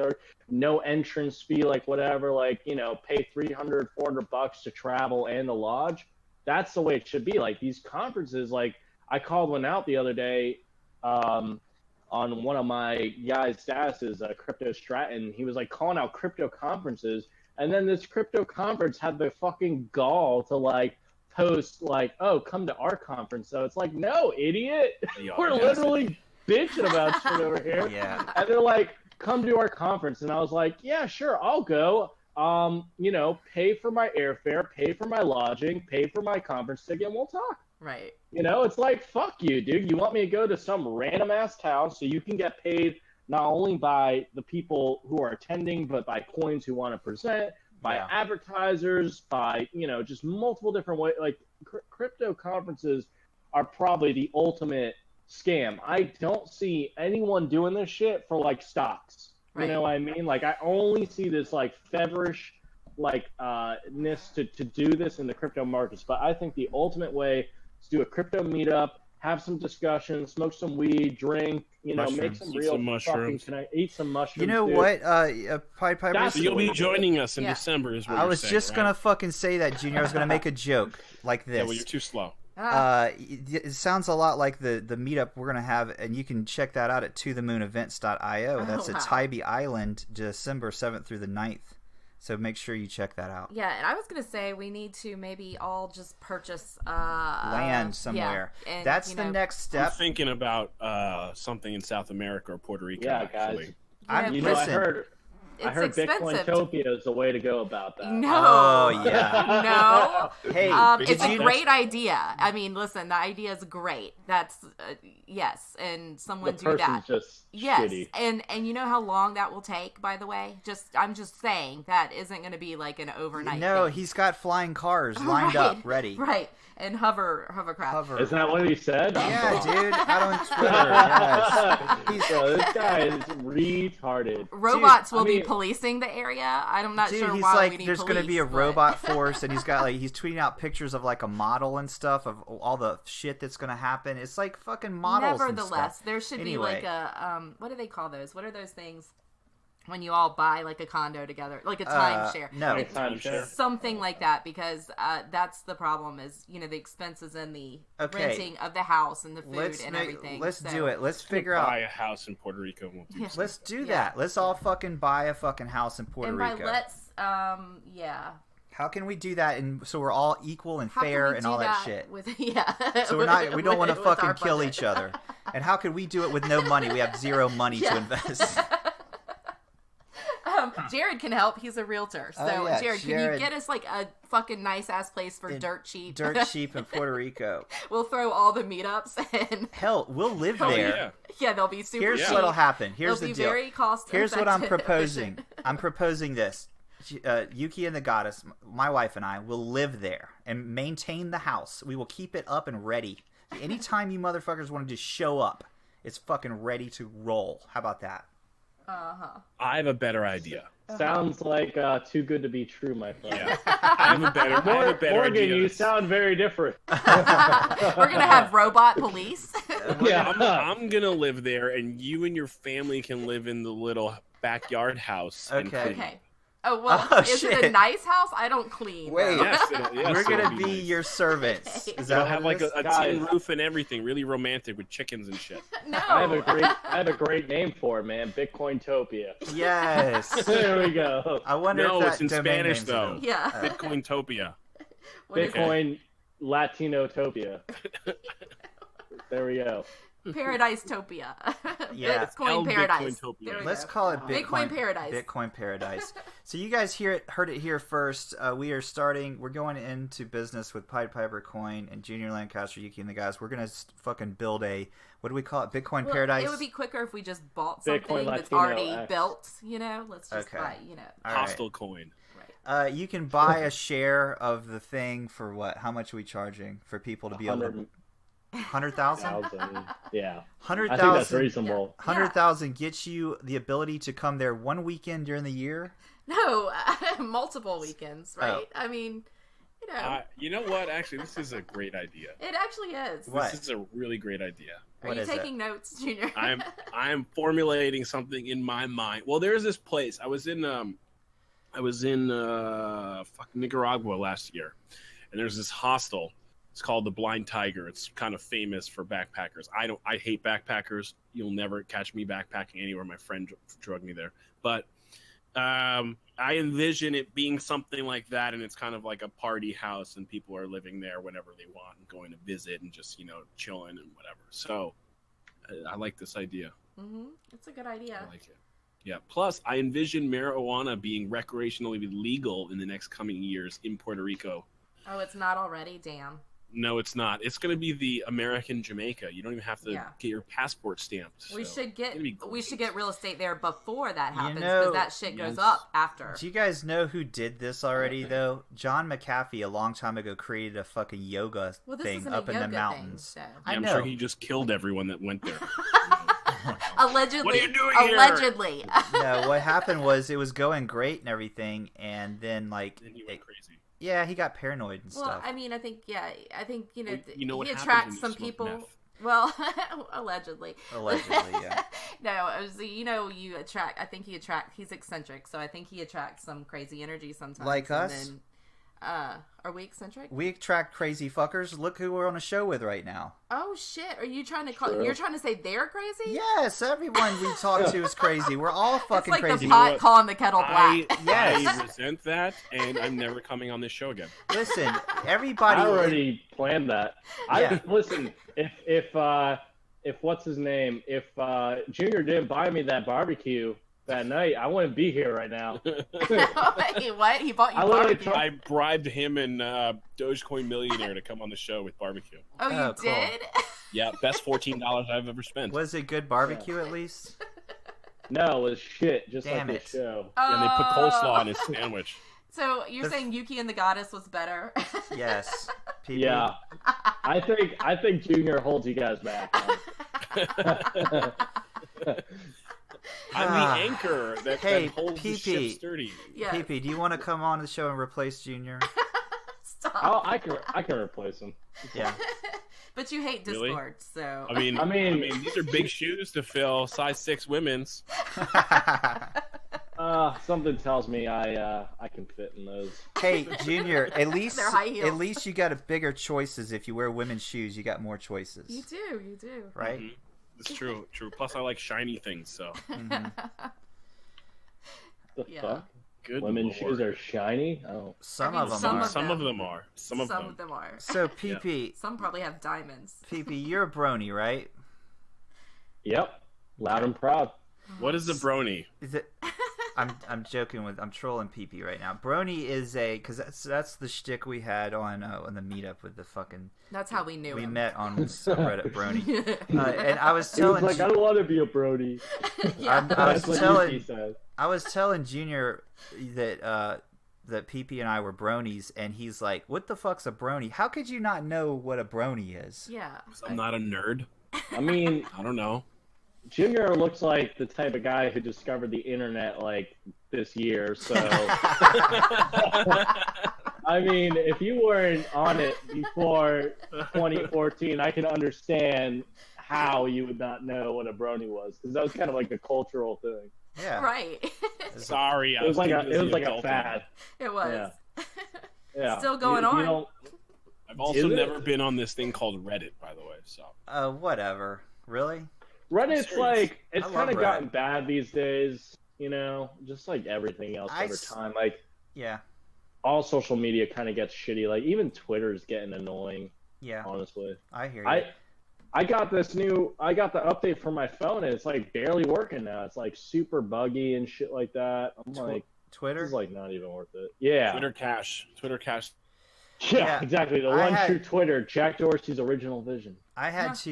no entrance fee, like whatever, like, pay $300-$400 to travel and the lodge, that's the way it should be. Like these conferences, like I called one out the other day on one of my guys' statuses, Crypto Stratton. He was like calling out crypto conferences. And then this crypto conference had the fucking gall to like post like, oh, come to our conference. So it's like, no, idiot. We're literally bitching about shit over here. Yeah. And they're like, come to our conference. And I was like, yeah, sure, I'll go. Pay for my airfare, pay for my lodging, pay for my conference ticket, and we'll talk. Right. It's like, fuck you, dude. You want me to go to some random ass town so you can get paid not only by the people who are attending, but by coins who want to present, by advertisers, by, just multiple different ways. Like, crypto conferences are probably the ultimate scam. I don't see anyone doing this shit for, like, stocks. Right. You know what I mean? Like, I only see this, like, feverish, like, ness to do this in the crypto markets. But I think the ultimate way is to do a crypto meetup, have some discussion, smoke some weed, drink, make some real fucking eat some mushrooms. You know what? Piper, so you'll be joining us in December, is what I was saying, just right? gonna fucking say that, Junior. I was gonna make a joke like this. Yeah, well, you're too slow. It sounds a lot like the meetup we're gonna have, and you can check that out at tothemoonevents.io. That's at Tybee Island, December 7th through the 9th. So make sure you check that out. Yeah, and I was going to say we need to maybe all just purchase land somewhere. Yeah, and, that's the next step. I'm thinking about something in South America or Puerto Rico. Yeah, actually. guys. I heard Bitcointopia is the way to go about that. No. Oh, yeah. No. Hey, it's a great idea. I mean, listen, the idea is great. That's, yes, and someone do that. Just yes, shitty. and you know how long that will take, by the way? I'm just saying, that isn't going to be like an overnight thing. He's got flying cars lined up, ready. Right, and hovercraft. Isn't that what he said? Yeah, dude, out on Twitter, yes. This guy is retarded. Robots will be policing the area. I'm not sure he's why like, we need there's police, going to be a robot force, and he's tweeting out pictures of like a model and stuff of all the shit that's going to happen. It's like fucking models. Nevertheless, and stuff. there should be like a what do they call those? What are those things when you all buy like a condo together, like a timeshare? No, timeshare. Something like that, because that's the problem is the expenses and the renting of the house and the food everything. Let's do it. Let's figure out. Buy a house in Puerto Rico. Let's do that. Let's all fucking buy a fucking house in Puerto Rico. And by let's, How can we do that? And so we're all equal and fair and all that shit. So we don't want to fucking kill each other. And how can we do it with no money? We have zero money to invest. Jared can help. He's a realtor. So, Jared, can you get us like a fucking nice ass place for dirt cheap? Dirt cheap in Puerto Rico. We'll throw all the meetups and hell, we'll live there. Yeah, they'll be super. Here's cheap. what'll happen. Here's the deal. Very cost. Here's what I'm proposing. I'm proposing this. Yuki and the Goddess, my wife and I, will live there and maintain the house. We will keep it up and ready. Anytime you motherfuckers want to just show up, it's fucking ready to roll. How about that? I have a better idea. Sounds like too good to be true, my friend. Yeah. I have a better Morgan, idea. you sound very different. We're gonna have robot police. I'm gonna live there, and you and your family can live in the little backyard house. Okay. Oh, well, Oh, is it a shit. nice house? I don't clean. Wait. though. Yes, We're it'll gonna be nice. your servants. Is They'll that have what like it a is? tin roof and everything, really romantic with chickens and shit. No. I have a great name for it, man. Bitcointopia. Yes. There we go. I wonder No, if that it's in domain Spanish, name's though. available. Yeah. Bitcointopia. What is it? Bitcoin Latinotopia. There we go. Paradise-topia. Yeah. Bitcoin El paradise. Bitcointopia. There we Let's go. call it Bitcoin, Bitcoin paradise. Bitcoin paradise. So you guys heard it here first. We're going into business with Pied Piper Coin and Junior Lancaster, Yuki, and the guys. We're gonna fucking build a, what do we call it? Bitcoin Well, paradise. It would be quicker if we just bought Bitcoin something that's Latino already X. built, you know? Let's just Okay. buy, you know. All right. Hostile coin. Right. You can buy a share of the thing for what? How much are we charging for people to be able to? 100,000? 100,000. Yeah. I think that's 100,000. reasonable. 100,000 gets you the ability to come there one weekend during the year. No, multiple weekends, right? Oh. I mean, you know, You know what? Actually, this is a great idea. it actually is. What? This is a really great idea. Are What you is it? taking notes, Junior? I'm formulating something in my mind. Well, there's this place. I was in fucking Nicaragua last year, and there's this hostel. It's called the Blind Tiger. It's kind of famous for backpackers. I hate backpackers. You'll never catch me backpacking anywhere. My friend drug me there, but I envision it being something like that, and it's kind of like a party house, and people are living there whenever they want and going to visit and just chilling and whatever. So I like this idea. It's a good idea. I like it. Yeah. Plus, I envision marijuana being recreationally legal in the next coming years in Puerto Rico. Oh, it's not already? Damn. No, it's not. It's going to be the American Jamaica. You don't even have to Yeah. get your passport stamped. We so should get it's gonna be great. we should get real estate there before that You happens, know- because that shit goes Yes. up after. Do you guys know who did this already, though? John McAfee, a long time ago, created a fucking yoga Well, this thing isn't up a in yoga the mountains. thing, so. I I'm know. sure he just killed everyone that went there. Allegedly. What are you doing here? Allegedly. No, what happened was it was going great and everything, and then And he went crazy. yeah, he got paranoid and Well, stuff. I mean, I think you know, Well, you know what he happens attracts when you some smoke people. meth. Well, allegedly. Allegedly, yeah. No, it was, you attract. I think he's eccentric, so I think he attracts some crazy energy sometimes. Like and us? Then, are we eccentric? We attract crazy fuckers. Look who we're on a show with right now. Oh shit! Are you trying to call? Sure. You're trying to say they're crazy? Yes, everyone we talk to is crazy. We're all It's fucking like crazy. the pot what? calling the kettle I black. Yes. resent that, and I'm never coming on this show again. Listen, everybody. I already planned that. Yeah. Listen. If what's his name? If Junior didn't buy me that barbecue that night, I wouldn't be here right now. Wait, what? He bought you I literally barbecue? I bribed him and Dogecoin Millionaire to come on the show with barbecue. Oh, you Oh, cool. did? Yeah, best $14 I've ever spent. Was it good barbecue at least? No, it was shit, just Damn like it. the show. And they put coleslaw Oh. on his sandwich. So you're The- saying Yuki and the Goddess was better? Yes. PP. Yeah, I think Junior holds you guys back. I'm Ah. the anchor that Hey, holds the ship PP. sturdy. Yes. PP, do you want to come on the show and replace Junior? Stop. I can replace him. Yeah. But you hate Really? Discord, so. I mean, these are big shoes to fill. Size 6 women's. Something tells me I can fit in those. Hey, Junior, at least They're high heels. you got a bigger choices. If you wear women's shoes, you got more choices. You do. Right? Mhm. It's true. Plus, I like shiny things, so. Mhm. The Yeah. fuck? Good Women's Lord. shoes are shiny? Oh. Some I mean, of them some are. of Some of them are. Some of them. are. So, PP, Some probably have diamonds. PP, you're a brony, right? Yep. Loud and proud. What is a brony? Is it? I'm joking I'm trolling PP right now. Brony is because that's the shtick we had on the meetup with the fucking. That's how we knew We him. met on subreddit Brony, and I was He was telling. like, I don't want to be a Brody. Yeah. I was That's what telling. Yuki said. I was telling Junior that that PP and I were bronies, and he's like, "What the fuck's a brony? How could you not know what a brony is?" Yeah. I'm not a nerd. I mean, I don't know. Junior looks like the type of guy who discovered the internet like this year. So, I mean, if you weren't on it before 2014, I can understand how you would not know what a brony was, because that was kind of like a cultural thing. Yeah. Right. Sorry, It was like a fad. It was. Yeah. Still going on. I've also never been on this thing called Reddit, by the way. So. Whatever. Really? Reddit's like it's I love kind of Reddit. gotten bad these days. Just like everything else over time. Like Yeah. all social media kind of gets shitty. Like even Twitter's getting annoying. Yeah. Honestly. I hear you. I got the update for my phone and it's like barely working now. It's like super buggy and shit like that. I'm like, Twitter this is like not even worth it. Yeah. Twitter cache. Yeah, exactly. The true Twitter, Jack Dorsey's original vision. I got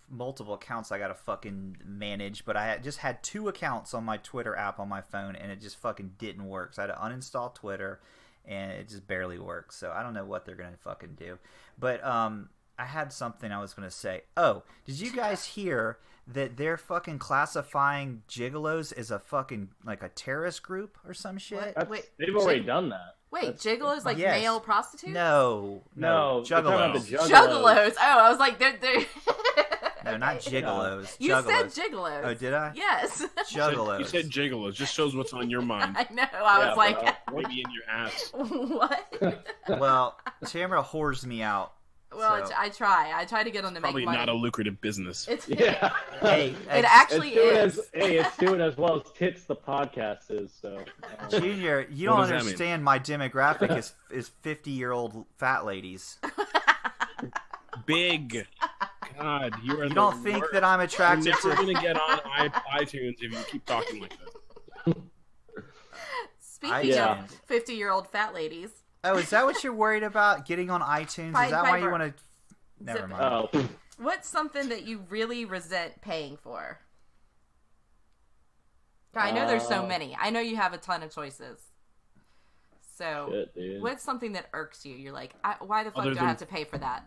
multiple accounts I got to fucking manage, but I just had 2 accounts on my Twitter app on my phone, and it just fucking didn't work. So I had to uninstall Twitter, and it just barely works. So I don't know what they're going to fucking do. But I had something I was going to say. Oh, did you guys hear that they're fucking classifying gigolos as a fucking, like, a terrorist group or some shit? They've already done that. Wait, gigolos like male prostitutes? No, juggalos. Juggalos. Oh, I was like, they're... No, not gigolos. You Juggalos. said gigolos. Oh, did I? Yes. Juggalos. You said gigolos. Just shows what's on your mind. I know. I was like... Maybe in your ass. What? Well, Tamara whores me out. Well, so. I try to get on to make money. Probably not a lucrative business. Yeah. Hey, it actually is. It's doing as well as Tits the podcast is. So, Junior, you don't understand. My demographic is 50-year-old fat ladies. Big. God, you don't think that I'm attracted to? You're never gonna get on iTunes if you keep talking like that. Speaking of 50-year-old fat ladies. Oh, is that what you're worried about? Getting on iTunes? Is that why you want to? Never mind. Oh. What's something that you really resent paying for? I know there's so many. I know you have a ton of choices. So, what's something that irks you? You're like, why the fuck do I have to pay for that?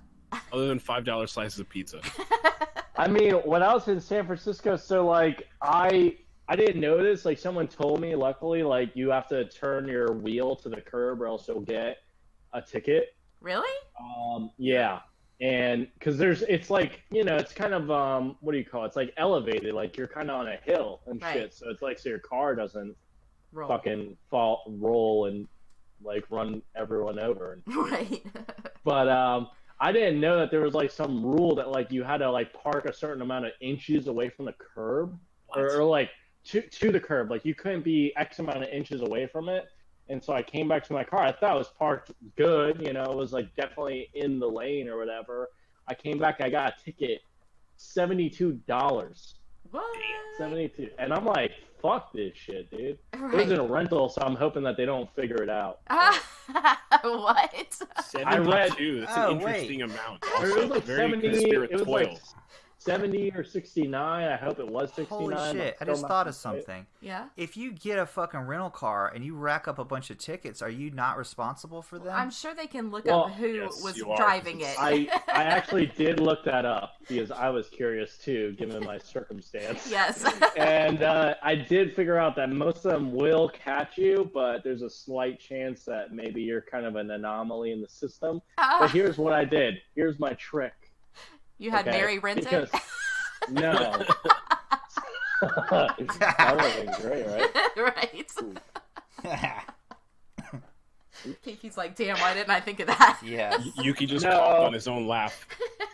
Other than $5 slices of pizza. I mean, when I was in San Francisco, so like I didn't know this. Like someone told me. Luckily, like you have to turn your wheel to the curb, or else you'll get a ticket. Really? Yeah. And because it's like it's kind of what do you call it? It's like elevated, like you're kind of on a hill and shit. So it's like so your car doesn't fucking roll and like run everyone over. Right. But I didn't know that there was like some rule that like you had to like park a certain amount of inches away from the curb, or like to the curb. Like you couldn't be X amount of inches away from it. And so I came back to my car. I thought it was parked good, it was like definitely in the lane or whatever. I came back, I got a ticket, $72. What? 72. And I'm like, fuck this shit, dude. Right. It was in a rental, so I'm hoping that they don't figure it out. What? 72. That's an interesting amount. Also, it was like very 70. conspiratorial. It was like 70 or 69. I hope it was 69. Holy shit! I just thought of something. Yeah. If you get a fucking rental car and you rack up a bunch of tickets, are you not responsible for them? I'm sure they can look up who was driving it. I actually did look that up because I was curious too, given my circumstance. Yes. And I did figure out that most of them will catch you, but there's a slight chance that maybe you're kind of an anomaly in the system. But here's what I did. Here's my trick. You had Mary rent it? No. That would have been great, right? Kiki's like, damn, why didn't I think of that? Yeah. Yuki just coughed on his own laugh.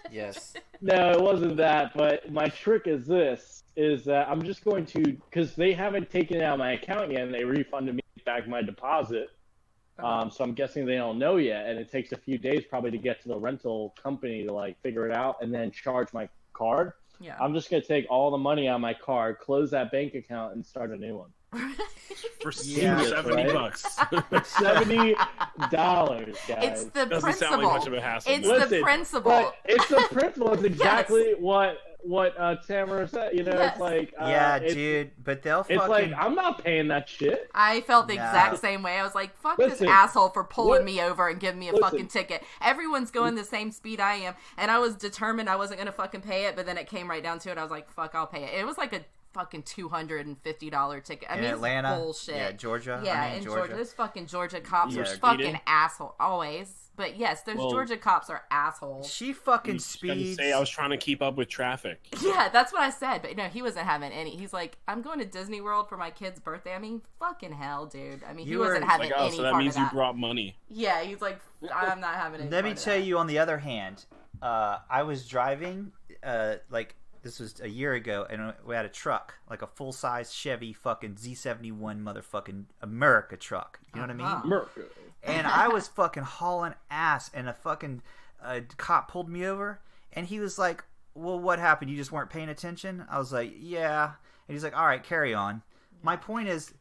Yes. No, it wasn't that, but my trick is that I'm just going to, because they haven't taken it out of my account yet, and they refunded me back my deposit. So I'm guessing they don't know yet, and it takes a few days probably to get to the rental company to like figure it out and then charge my card. Yeah. I'm just gonna take all the money out of my card, close that bank account, and start a new one. For $70. $70, guys. It's the Doesn't principle. sound like much of a hassle. It's the principle. But it's the principle. It's exactly what Tamara said. It's like dude. But they'll fucking. It's like I'm not paying that shit. I felt the exact same way. I was like, fuck this asshole for pulling me over and giving me a fucking ticket. Everyone's going the same speed I am, and I was determined I wasn't gonna fucking pay it. But then it came right down to it. I was like, fuck, I'll pay it. It was like a fucking $250 ticket. I in mean, Atlanta, it's bullshit. yeah, Georgia. Yeah, I mean, in Georgia. Those fucking Georgia cops Yeah. are fucking Speeding? asshole. Always. But yes, those Georgia cops are assholes. She fucking I was gonna speeds. say I was trying to keep up with traffic. Yeah, that's what I said. But no, he wasn't having any. He's like, I'm going to Disney World for my kid's birthday. I mean, fucking hell, dude. I mean, he You were- wasn't having Like, oh, any so that part means of you that. brought money. Yeah, he's like, I'm not having any Let me part of tell that. you, on the other hand, I was driving, like, this was a year ago, and we had a truck, like a full-size Chevy fucking Z71 motherfucking America truck. You know what I mean? America. And I was fucking hauling ass, and a fucking cop pulled me over, and he was like, well, what happened? You just weren't paying attention? I was like, yeah. And he's like, all right, carry on. My point is,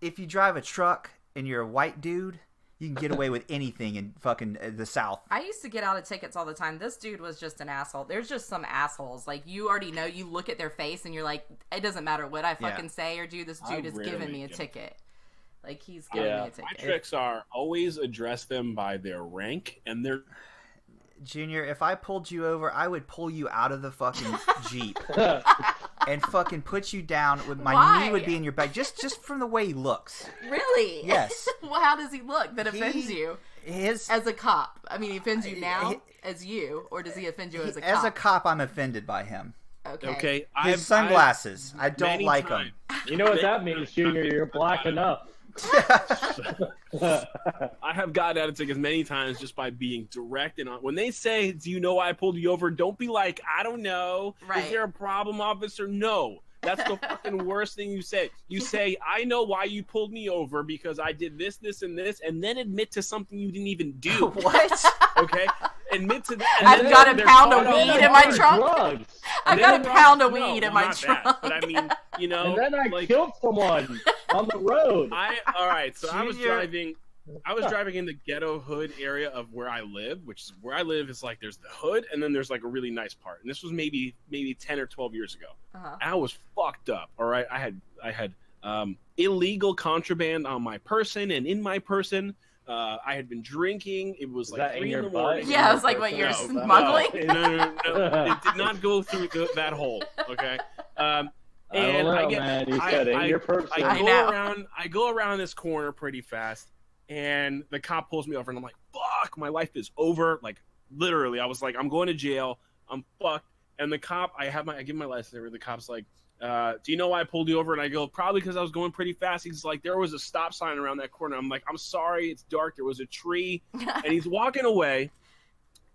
if you drive a truck and you're a white dude, you can get away with anything in fucking the South. I used to get out of tickets all the time. This dude was just an asshole. There's just some assholes. Like, you already know, you look at their face and you're like, it doesn't matter what I fucking say or do. This dude is giving rarely me a get ticket. Like, he's giving me a My ticket. tricks are always address them by their rank and their. Junior, if I pulled you over, I would pull you out of the fucking Jeep and fucking put you down. With my Why? knee would be in your back, just from the way he looks. Really? Yes. Well, how does he look that offends you? His As a cop. I mean, he offends you now as you, or does he offend you as a cop? As a cop, I'm offended by him. Okay. His sunglasses, I don't many like times- them. You know what that means, Junior? You're black enough. I have gotten out of tickets many times just by being direct and on. When they say, "Do you know why I pulled you over?" Don't be like, "I don't know." Right. Is there a problem, officer? No. That's the fucking worst thing you say. You say, "I know why you pulled me over because I did this, this, and this," and then admit to something you didn't even do. What? Okay? Admit to that. and I've then got a they're pound of caught up weed in my trunk. Drugs. I've And got then a they're pound of like, weed no, in my not trunk. that. But I mean, you know, And then I like, killed someone on the road. all right. So I was Junior. driving. I was driving in the ghetto hood area of where I live, which is where I live is like there's the hood and then there's like a really nice part. And this was maybe 10 or 12 years ago. Uh-huh. I was fucked up. All right, I had illegal contraband on my person and in my person. I had been drinking. It was Is like that in 3 in your the butt? morning. Yeah, I was like, what, you're No, smuggling? No. It did not go through that hole. Okay. I don't And know, I get, man. He said in your person. I know. I go around this corner pretty fast, and the cop pulls me over, and I'm like, "Fuck, my life is over." Like literally, I was like, "I'm going to jail. I'm fucked." And the cop, I give my license there. The cop's like, "Do you know why I pulled you over?" And I go, "Probably because I was going pretty fast." He's like, "There was a stop sign around that corner." I'm like, "I'm sorry, it's dark. There was a tree," and he's walking away,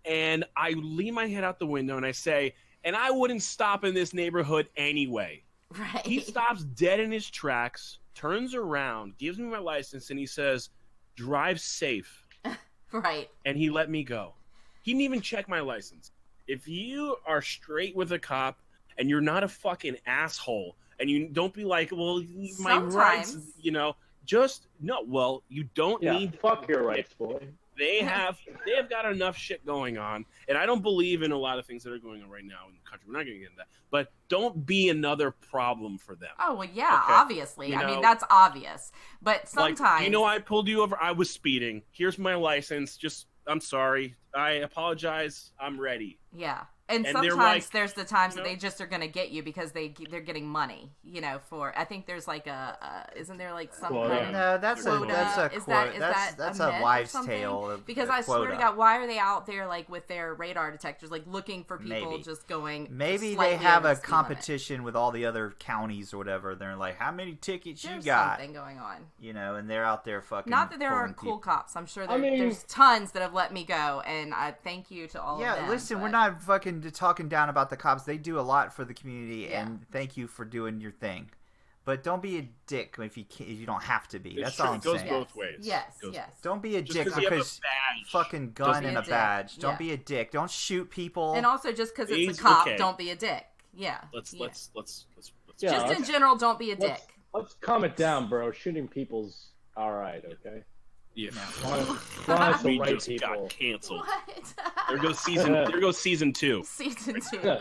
and I lean my head out the window and I say, "And I wouldn't stop in this neighborhood anyway." Right. He stops dead in his tracks, turns around, gives me my license, and he says, "Drive safe." Right. And he let me go. He didn't even check my license. If you are straight with a cop and you're not a fucking asshole, and you don't be like, "Well, my rights," Sometimes. you know, just no. Well, you don't Yeah, need. fuck your rights, boy. They have got enough shit going on, and I don't believe in a lot of things that are going on right now in the country. We're not going to get into that, but don't be another problem for them. Oh, well, yeah, Okay. obviously. You I mean, know, that's obvious. But Like, sometimes. you know, I pulled you over. I was speeding. Here's my license. I'm sorry. I apologize. I'm ready. Yeah. And And they're sometimes like, there's the times you that know- they just are going to get you because they're getting money, you know, for, I think there's like isn't there like some Quota. kind of No, that's quota? a Is quote. is That's a a myth or wives' something? tale. Because a I swear to quota. God, why are they out there like with their radar detectors, like looking for people Maybe. just going? Maybe they slightly have over a the speed limit? competition with all the other counties or whatever. They're like, how many tickets you There's got? something going on. You know, and they're out there fucking. Not that there pulling aren't cool people. cops. I'm sure I mean- there's tons that have let me go, and I thank you to all of them. Yeah, listen, we're but- not fucking talking down about the cops. They do a lot for the community, Yeah. and thank you for doing your thing. But don't be a dick if you don't have to be. It's That's true. all I'm It goes saying. both ways. Yes, Goes- yes. Don't be a Just dick because you have a because badge. fucking gun doesn't- and Be a a dick. badge. Don't Yeah. be a dick. Don't shoot people. And also, just because it's He's a cop, okay. don't be a dick. Yeah. Let's Yeah. Yeah, Just in let's- general, don't be a dick. Let's calm it down, bro. Shooting people's all right, okay? Yeah. As long as the We right just people. got canceled. What? There goes season 2. Season 2.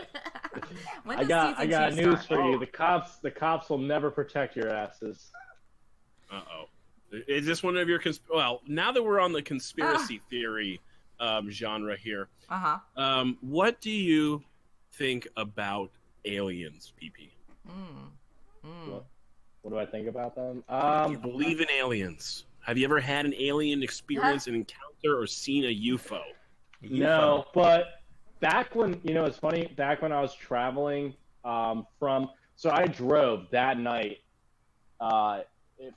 When I does got season 2 news start? for you. The cops will never protect your asses. Uh-oh. Is this one of your well, now that we're on the conspiracy theory genre here, Uh-huh. what do you think about aliens, PP? What do I think about them? Do you believe in aliens? Have you ever had an alien experience, an encounter, or seen a UFO? No, but back when, it's funny, back when I was traveling so I drove that night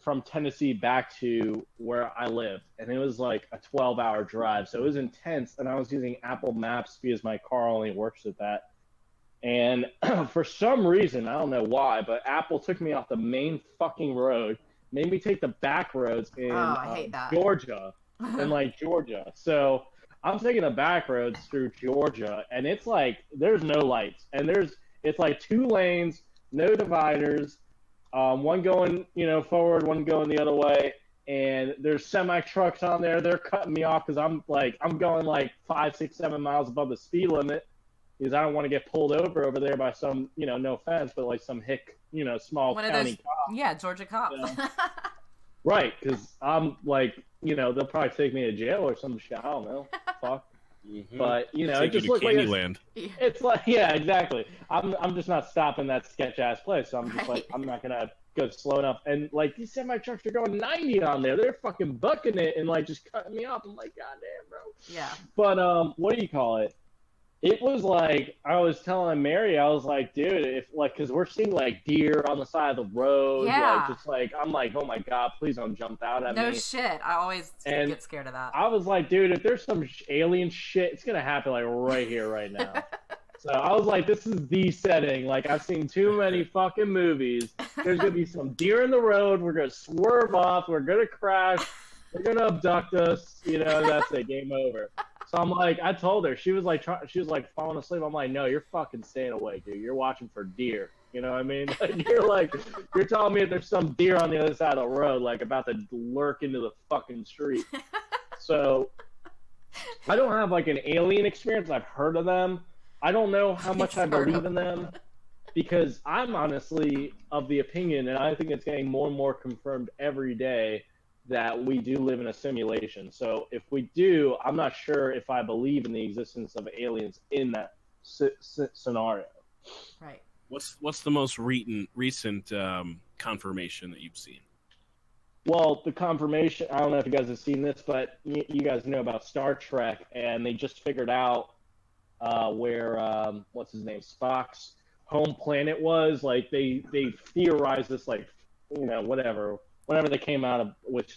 from Tennessee back to where I lived, and it was like a 12-hour drive, so it was intense, and I was using Apple Maps because my car only works with that. And for some reason, I don't know why, but Apple took me off the main fucking road, made me take the back roads in Georgia, Georgia. So I'm taking the back roads through Georgia, and it's like there's no lights, and it's like 2 lanes, no dividers, one going forward, one going the other way, and there's semi trucks on there. They're cutting me off because I'm going like 5, 6, 7 miles above the speed limit. Because I don't want to get pulled over there by some, no offense, but like some small county cop. Yeah, Georgia cop. Right, because I'm like, they'll probably take me to jail or some shit. I don't know. Fuck. Mm-hmm. But, it just looks like it's like, yeah, exactly. I'm just not stopping that sketch-ass place. So I'm just like, I'm not going to go slow enough. And like, these semi-trucks are going 90 on there. They're fucking bucking it and like just cutting me off. I'm like, goddamn, bro. Yeah. But, what do you call it? It was like, I was telling Mary, I was like, dude, because we're seeing like deer on the side of the road. Yeah. I'm like, oh my God, please don't jump out at me. No shit. I always get scared of that. I was like, dude, if there's some alien shit, it's going to happen like right here, right now. So I was like, this is the setting. Like, I've seen too many fucking movies. There's going to be some deer in the road. We're going to swerve off. We're going to crash. They're going to abduct us. That's it. Game over. So I'm like, I told her, she was like falling asleep. I'm like, no, you're fucking staying awake, dude. You're watching for deer. You know what I mean? You're telling me if there's some deer on the other side of the road, like about to lurk into the fucking street. So I don't have like an alien experience. I've heard of them. I don't know how much I believe in them because I'm honestly of the opinion, and I think it's getting more and more confirmed every day, that we do live in a simulation. So if we do, I'm not sure if I believe in the existence of aliens in that scenario. Right. What's the most recent confirmation that you've seen? Well, the confirmation, I don't know if you guys have seen this, but you guys know about Star Trek, and they just figured out where, what's his name, Spock's home planet was. Like, they theorized this, like, whenever they came out with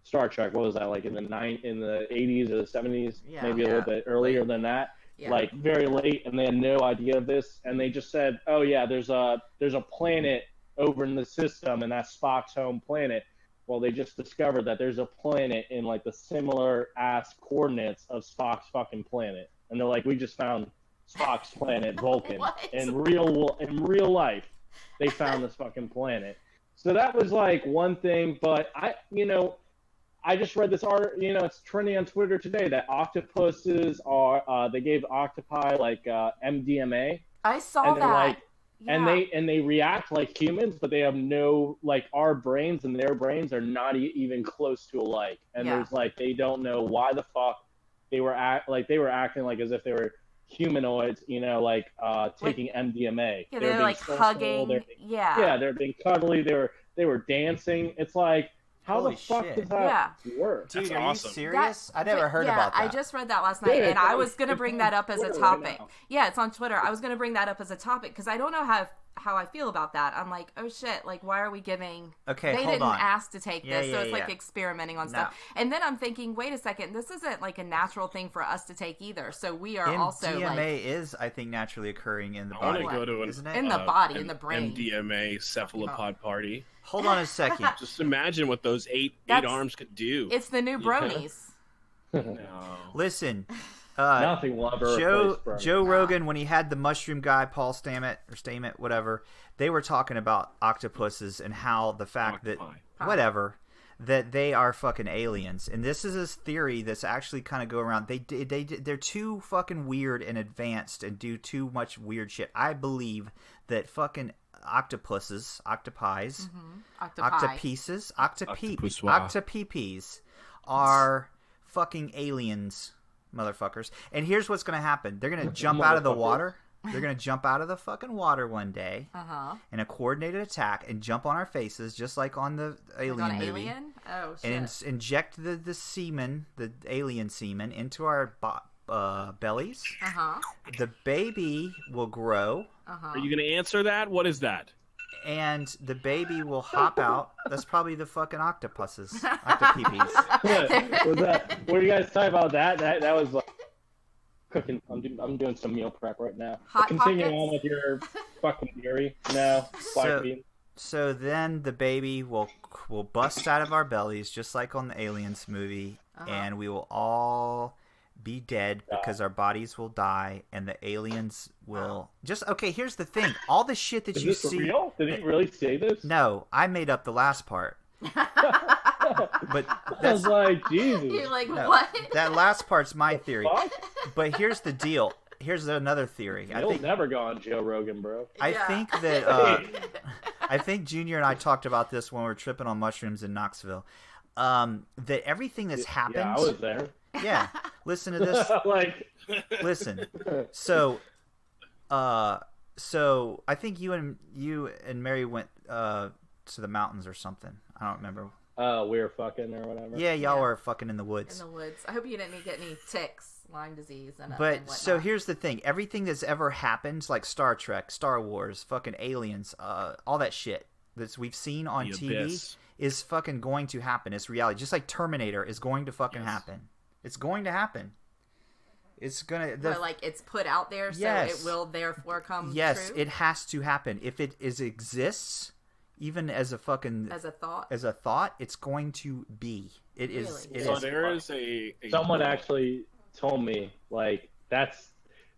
Star Trek, what was that, like in the 80s or the 70s, maybe a little bit earlier than that, like very late, and they had no idea of this, and they just said, oh yeah, there's a planet over in the system, and that's Spock's home planet. Well, they just discovered that there's a planet in like the similar ass coordinates of Spock's fucking planet, and they're like, we just found Spock's planet, Vulcan. in real life, they found this fucking planet. So that was like one thing, but I just read this article, it's trending on Twitter today that octopuses they gave octopi like MDMA. I saw that. And they react like humans, but they have no, like, our brains and their brains are not even close to alike. And there's like, they don't know why the fuck they were acting like as if they were humanoids, taking MDMA. Yeah, they're like hugging. They're being cuddly. They were dancing. It's like, how the fuck does that work? Dude, That's are awesome. you serious? I never heard about that. I just read that last night, and I was going to bring that up as a topic. Yeah, it's on Twitter. I was going to bring that up as a topic because I don't know how I feel about that. I'm like, oh shit, like, why are we giving... Okay, they didn't ask to take this, so it's like yeah. experimenting on stuff. And then I'm thinking, wait a second, this isn't like a natural thing for us to take either, so we are also like... MDMA is, I think, naturally occurring in the body. I want to go to isn't it? In the body, in the brain. MDMA cephalopod party. Hold on a second. Just imagine what those eight arms could do. It's the new bronies. No. Listen, nothing will ever replace bronies. Joe Rogan, when he had the mushroom guy, Paul Stamets, whatever, they were talking about octopuses and how the fact that they are fucking aliens. And this is this theory that's actually kind of go around. They're too fucking weird and advanced and do too much weird shit. I believe that fucking octopuses, octopees are fucking aliens, motherfuckers. And here's what's going to happen. They're going to jump out of the water. They're gonna jump out of the fucking water one day in a coordinated attack and jump on our faces, just like on the Alien movie. Alien? Oh shit! And inject the semen, the alien semen, into our bellies. The baby will grow. Are you gonna answer that? What is that? And the baby will hop out. That's probably the fucking octopuses, octopeepees. What are you guys talking about? That was like cooking. I'm doing some meal prep right now. Continuing on with your fucking theory. No, so then the baby will bust out of our bellies, just like on the Aliens movie, and we will all be dead because our bodies will die, and the aliens will just. Okay, here's the thing: all the shit that you see. Real? Did he really say this? No, I made up the last part. But I was like, Jesus. You're like, what? That last part's my theory. But here's the deal. Here's another theory. You'll never go on Joe Rogan, bro. I think that I think Junior and I talked about this when we were tripping on mushrooms in Knoxville. That everything that's happened. Yeah, I was there. Yeah, listen to this. Listen. So I think you and Mary went to the mountains or something. I don't remember. We were fucking or whatever. Yeah, y'all were fucking in the woods. In the woods. I hope you didn't get any ticks, Lyme disease, and But so here's the thing: everything that's ever happened, like Star Trek, Star Wars, fucking aliens, all that shit that we've seen on TV, is fucking going to happen. It's reality. Just like Terminator is going to fucking happen. It's going to happen. It's gonna. It's put out there, so it will therefore come. Yes, true? It has to happen. If it exists, even as a thought, it's going to be. It really? Is. It so is. there is a someone actually told me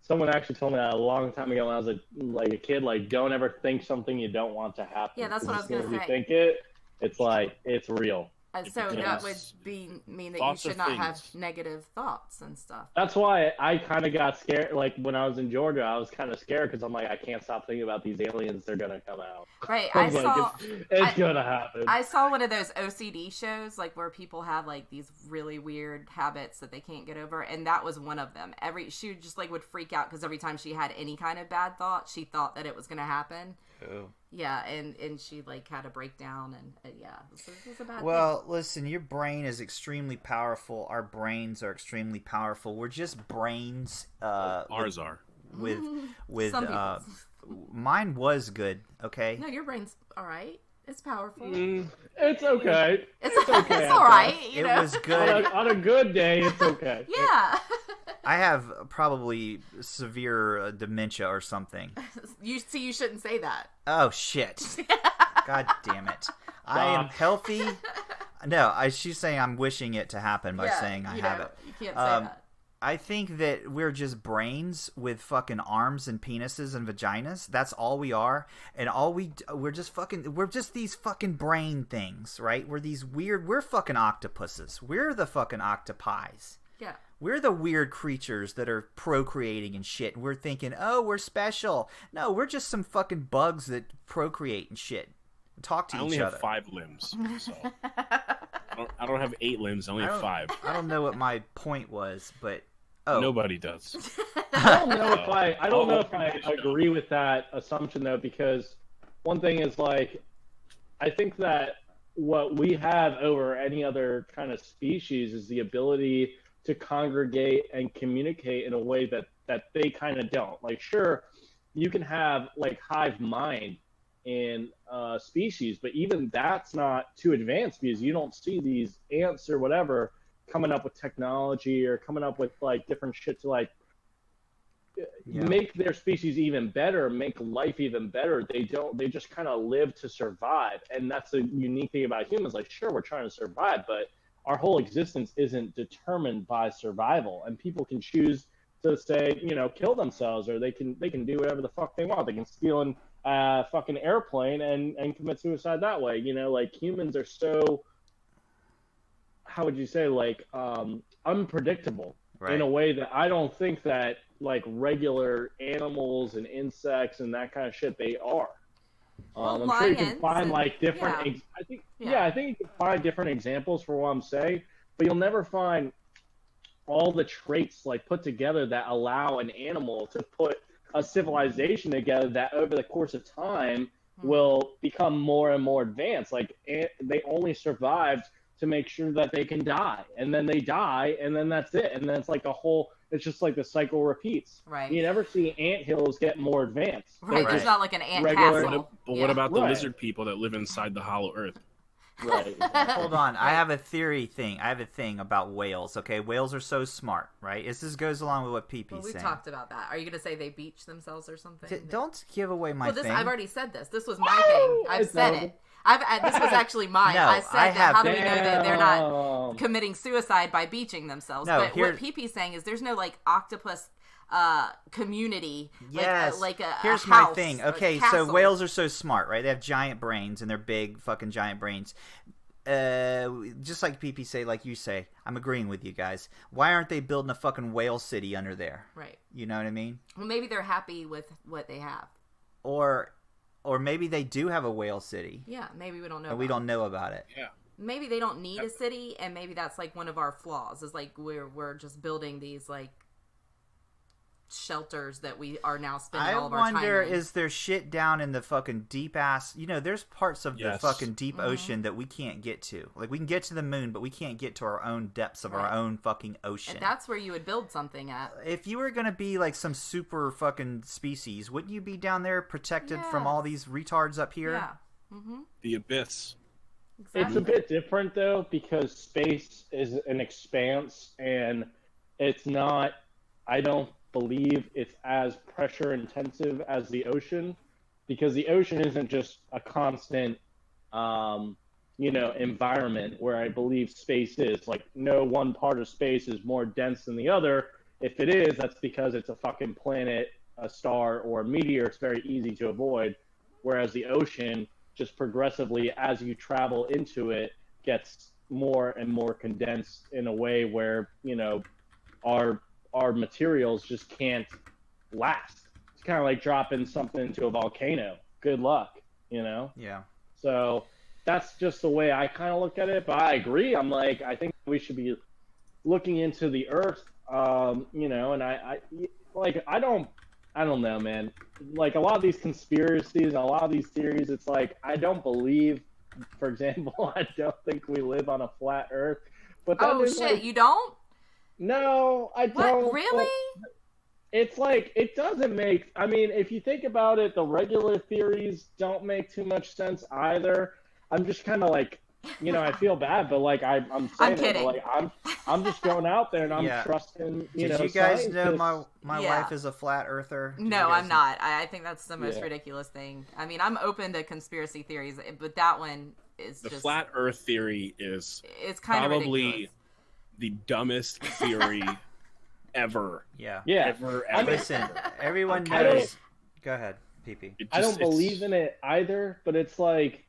Someone actually told me that a long time ago when I was a kid. Like, don't ever think something you don't want to happen. Yeah, that's what I was gonna say. If you think it, it's real. So that would mean that you should not have negative thoughts and stuff. That's why I kind of got scared. Like when I was in Georgia, I was kind of scared because I'm like, I can't stop thinking about these aliens. They're gonna come out. Right. It's gonna happen. I saw one of those OCD shows, like where people have like these really weird habits that they can't get over, and that was one of them. She just like would freak out because every time she had any kind of bad thought, she thought that it was gonna happen. Oh. Yeah, and she like had a breakdown, and yeah, it was a bad thing. Listen, your brain is extremely powerful. Our brains are extremely powerful. We're just brains. Ours are. With some mine was good. Okay. No, your brain's all right. It's powerful. It's okay. It's okay. It's all right. It was good on a good day. It's okay. Yeah. I have probably severe dementia or something. You shouldn't say that. Oh shit! God damn it! I am healthy. No, she's saying I'm wishing it to happen by saying I have it. You can't say that. I think that we're just brains with fucking arms and penises and vaginas. That's all we are, and we're just these fucking brain things, right? We're fucking octopuses. We're the fucking octopies. Yeah. We're the weird creatures that are procreating and shit. And we're thinking, oh, we're special. No, we're just some fucking bugs that procreate and shit. Talk to each other. I only have 5 limbs, so I don't have 8 limbs. I only have 5. I don't know what my point was, but nobody does. I don't know if I agree with that assumption though, because one thing is like, I think that what we have over any other kind of species is the ability to congregate and communicate in a way that they kind of don't. Like, sure, you can have like hive mind in species, but even that's not too advanced because you don't see these ants or whatever coming up with technology or coming up with like different shit to like make their species even better, make life even better. They just kind of live to survive. And that's the unique thing about humans. Like, sure, we're trying to survive, but our whole existence isn't determined by survival, and people can choose to say, kill themselves, or they can do whatever the fuck they want. They can steal a fucking airplane and commit suicide that way. Like humans are so, how would you say, like unpredictable in a way that I don't think that like regular animals and insects and that kind of shit they are. I'm sure you can find like different. I think you can find different examples for what I'm saying, but you'll never find all the traits like put together that allow an animal to put a civilization together that over the course of time will become more and more advanced. Like they only survived to make sure that they can die, and then they die, and then that's it, and then it's like it's just like the cycle repeats. Right. You never see anthills get more advanced. Right. There's not like an ant regular- castle. But what about the Right. lizard people that live inside the hollow earth? Right. Hold on, I have a theory thing. I have a thing about whales. Okay, whales are so smart, right? This goes along with what PP's Well, we saying. talked about that. Are you going to say they beach themselves or something? Don't give away my thing. I've already said this. This was my thing. I've said it. This was actually mine. No, I said I that. have- How do we know that they're not Damn. committing suicide by beaching themselves? No, But what PP's saying is there's no like octopus community. Yes. Here's a my house, thing. a Okay, so castle. whales are so smart, right? They have giant brains, and they're big fucking giant brains. Just like PP say, like you say, I'm agreeing with you guys. Why aren't they building a fucking whale city under there? Right. You know what I mean? Well, maybe they're happy with what they have. Or maybe they do have a whale city, Yeah, maybe we don't know. and we about don't know about it. Yeah. Maybe they don't need a city, and maybe that's like one of our flaws. Is like we're just building these like shelters that we are now spending all of our time in. I wonder, is there shit down in the fucking deep ass? You know, there's parts of the Yes. fucking deep ocean that we can't get to. Like, we can get to the moon, but we can't get to our own depths of our Right. own fucking ocean. And that's where you would build something at. If you were gonna be like some super fucking species, wouldn't you be down there protected from all these retards up here? Yeah. Mm-hmm. The abyss. It's a bit different though, because space is an expanse, and it's not. I don't believe it's as pressure intensive as the ocean, because the ocean isn't just a constant, environment where I believe space is. Like, no one part of space is more dense than the other. If it is, that's because it's a fucking planet, a star, or a meteor. It's very easy to avoid. Whereas the ocean, just progressively as you travel into it, gets more and more condensed in a way where, our materials just can't last. It's kind of like dropping something into a volcano. Good luck, Yeah. So that's just the way I kind of look at it. But I agree. I'm like, I think we should be looking into the Earth, and I don't know, man. Like, a lot of these conspiracies and a lot of these theories, it's like, I don't believe, for example, I don't think we live on a flat Earth. But that Oh is, shit! like, You don't? no, I What? don't. Really? It's like, it doesn't make, I mean, if you think about it, the regular theories don't make too much sense either. I'm just kind of like, I feel bad, but like, I'm saying I'm it, kidding. but like, I'm just going out there and I'm Yeah. trusting, Did you guys know scientists. my Yeah. wife is a flat earther? Did No, you guys I'm not. I think that's the most Yeah. ridiculous thing. I mean, I'm open to conspiracy theories, but that one is The just flat Earth theory is it's kind of probably ridiculous. the dumbest theory ever. Yeah. Yeah. Ever. I mean, Listen, everyone I don't- knows. Go ahead, PP. It I just- don't believe in it either, but it's like,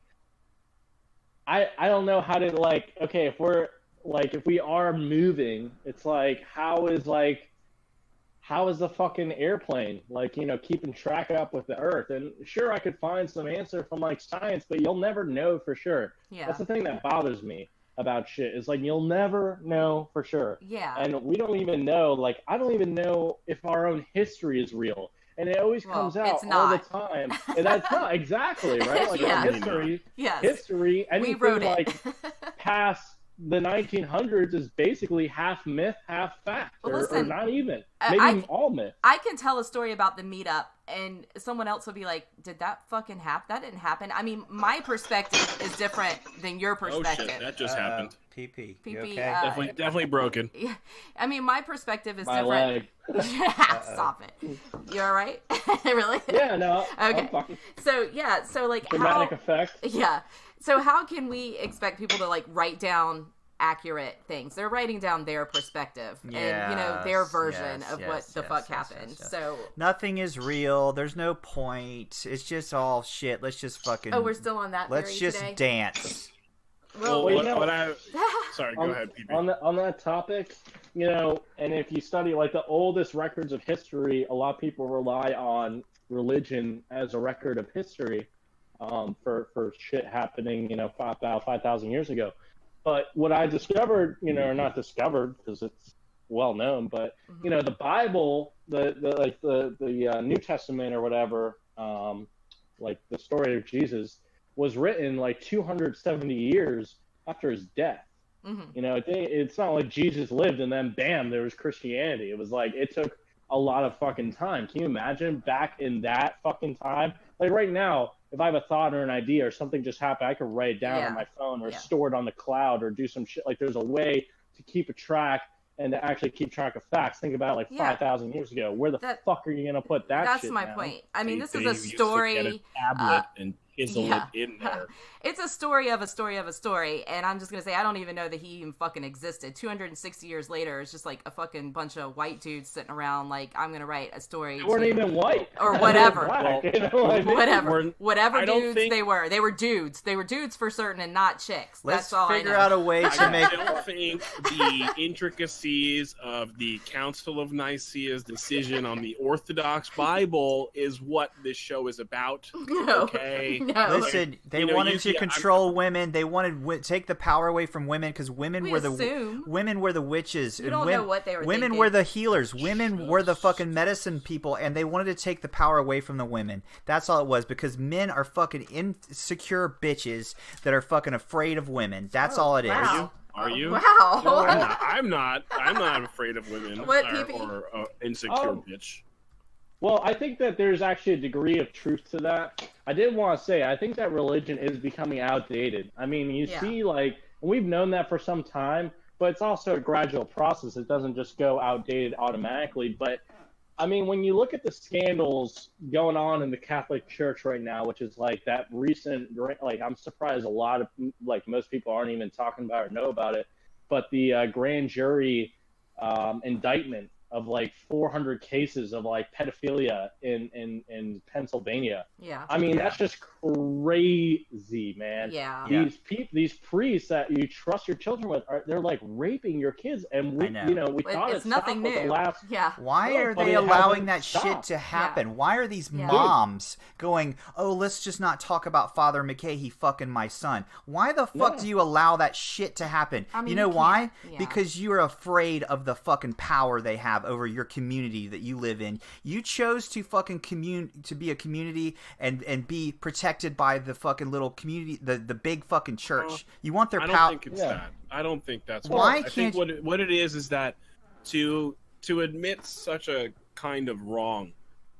I don't know how to, like, okay, if we are moving, it's like, how is the fucking airplane, like, keeping track up with the Earth? And sure, I could find some answer from like science, but you'll never know for sure. Yeah. That's the thing that bothers me about shit. Is like, you'll never know for sure. Yeah. And we don't even know, like, I don't even know if our own history is real. And it always Well, comes out it's all the not. time. And that's not exactly, right? Like, Yeah. our history, Yes. anything We wrote it. like past the 1900s is basically half myth, half fact. Well, or listen, not even. I- Maybe all myth. I can tell a story about the meetup, and someone else will be like, "Did that fucking happen? That didn't happen." I mean, my perspective is different than your Oh perspective. shit! That just happened. PP. PP, You okay? Definitely broken. Yeah, I mean, my perspective is My different. leg. Stop it. You all right? Really? Yeah, no. Okay. I'm fucking So yeah, so like dramatic how? effect. Yeah. So how can we expect people to like write down accurate things? They're writing down their perspective and their Yes, version yes, of yes, what the yes, fuck yes, happened. yes, yes. So Nothing is real. There's no point. It's just all shit. Let's just fucking. we're still on that Let's theory just today. dance. Well, Well, sorry, go ahead, PP. On that topic, and if you study like the oldest records of history, a lot of people rely on religion as a record of history, for shit happening, 5,000 years ago. But what I discovered, or not discovered, because it's well known, but you know, the Bible, the New Testament or whatever, like the story of Jesus was written like 270 years after his death. You know, it's not like Jesus lived and then bam, there was Christianity. It was like, it took a lot of fucking time. Can you imagine back in that fucking time? Like right now, if I have a thought or an idea or something just happened, I can write it down on my phone or store it on the cloud or do some shit. Like there's a way to keep a track and to actually keep track of facts. Think about it, like 5,000 years ago. Where the fuck are you going to put that That's shit my down? point. I mean, this is a Used to story. get a tablet and chisel it in there. It's a story of a story of a story, and I'm just gonna say I don't even know that he even fucking existed. 260 years later, it's just like a fucking bunch of white dudes sitting around like, I'm gonna write a story. They weren't even white or whatever. Black, you know what I mean? Whatever dudes they were. They were dudes. They were dudes for certain and not chicks. Let's That's all figure I know. out a way to make. I don't think the intricacies of the Council of Nicaea's decision on the Orthodox Bible is what this show is about. No. Okay. No. Listen, they wanted to control women. They wanted to take the power away from women because women were the witches. You don't know what they were Women thinking. were the healers. Women were the fucking medicine people, and they wanted to take the power away from the women. That's all it was, because men are fucking insecure bitches that are fucking afraid of women. That's all it is. Wow. Are you? Wow. No, I'm not. I'm not afraid of women or insecure bitch. Well, I think that there's actually a degree of truth to that. I did want to say, I think that religion is becoming outdated. I mean, you see, like, we've known that for some time, but it's also a gradual process. It doesn't just go outdated automatically. But, I mean, when you look at the scandals going on in the Catholic Church right now, which is like that recent, like, I'm surprised a lot of, like, most people aren't even talking about it or know about it, but the grand jury indictment of like 400 cases of like pedophilia in Pennsylvania. Yeah. I mean, that's just crazy, man. Yeah. These priests that you trust your children with, they're like raping your kids, and we thought it's nothing new. The last. Yeah. Why are they allowing that shit to happen? Yeah. Why are these moms going, oh, let's just not talk about Father McKay, he fucking my son? Why the fuck do you allow that shit to happen? I mean, you know why? Yeah. Because you're afraid of the fucking power they have over your community that you live in. You chose to fucking to be a community and be protected by the fucking little community, the big fucking church. You want their power. I don't think it's that. I don't think that's why. I think what it is that to admit such a kind of wrong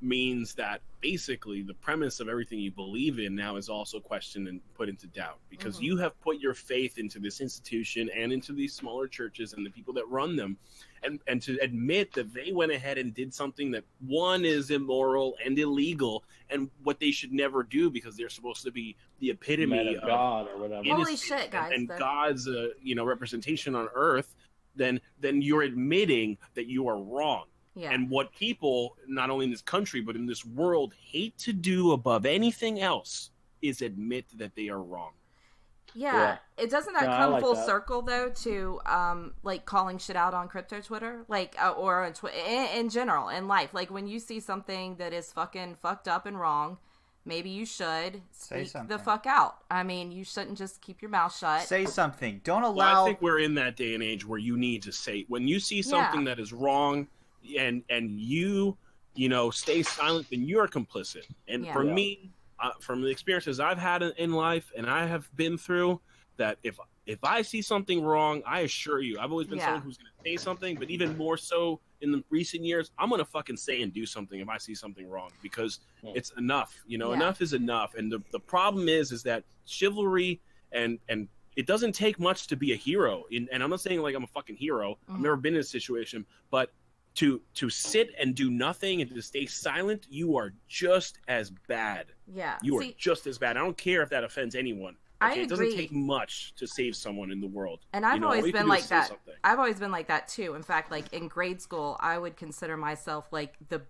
means that basically the premise of everything you believe in now is also questioned and put into doubt, because you have put your faith into this institution and into these smaller churches and the people that run them, and to admit that they went ahead and did something that, one, is immoral and illegal and what they should never do, because they're supposed to be the epitome of God or whatever. Holy shit, guys! And God's representation on earth. Then you're admitting that you are wrong. Yeah. And what people, not only in this country, but in this world, hate to do above anything else is admit that they are wrong. Yeah. It doesn't come full circle, though, to like calling shit out on crypto Twitter, like, or on in general, in life. Like, when you see something that is fucking fucked up and wrong, maybe you should speak the fuck out. I mean, you shouldn't just keep your mouth shut. Say something. Don't allow... Well, I think we're in that day and age where you need to say, when you see something that is wrong, and you stay silent, then you're complicit. And for me, from the experiences I've had in life and I have been through, that if I see something wrong, I assure you, I've always been someone who's going to say something, but even more so in the recent years, I'm going to fucking say and do something if I see something wrong, because it's enough. Enough is enough. And the problem is that chivalry and it doesn't take much to be a hero. And I'm not saying like I'm a fucking hero. I've never been in a situation, but to sit and do nothing and to stay silent, you are just as bad. Yeah. You are just as bad. I don't care if that offends anyone. Okay? I agree. It doesn't take much to save someone in the world. And I've always been like that. I've always been like that too. In fact, like in grade school, I would consider myself like the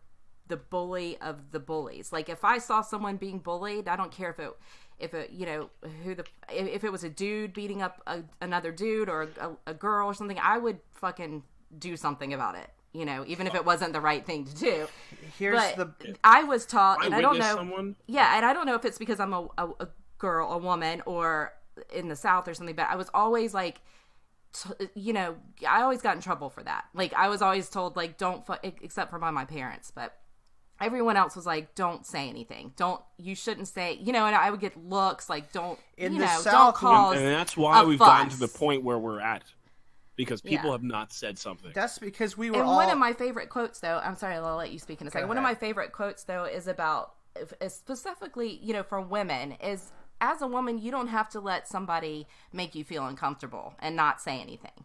bully of the bullies. Like if I saw someone being bullied, I don't care if it was a dude beating up another dude or a girl or something, I would fucking do something about it. Even if it wasn't the right thing to do. I was taught, and I don't know. Someone? Yeah, and I don't know if it's because I'm a girl, a woman, or in the South or something, but I was always like, you know, I always got in trouble for that. Like, I was always told, like, don't except for by my parents, but everyone else was like, don't say anything. You shouldn't say, you know, and I would get looks like, don't, in you the know, South, don't cause and that's why we've fuss. gotten to the point where we're at. Because people have not said something. That's because we were and all... one of my favorite quotes, though, I'm sorry, I'll let you speak in a second. Go One of ahead. my favorite quotes, though, is about, specifically, you know, for women, is as a woman, you don't have to let somebody make you feel uncomfortable and not say anything.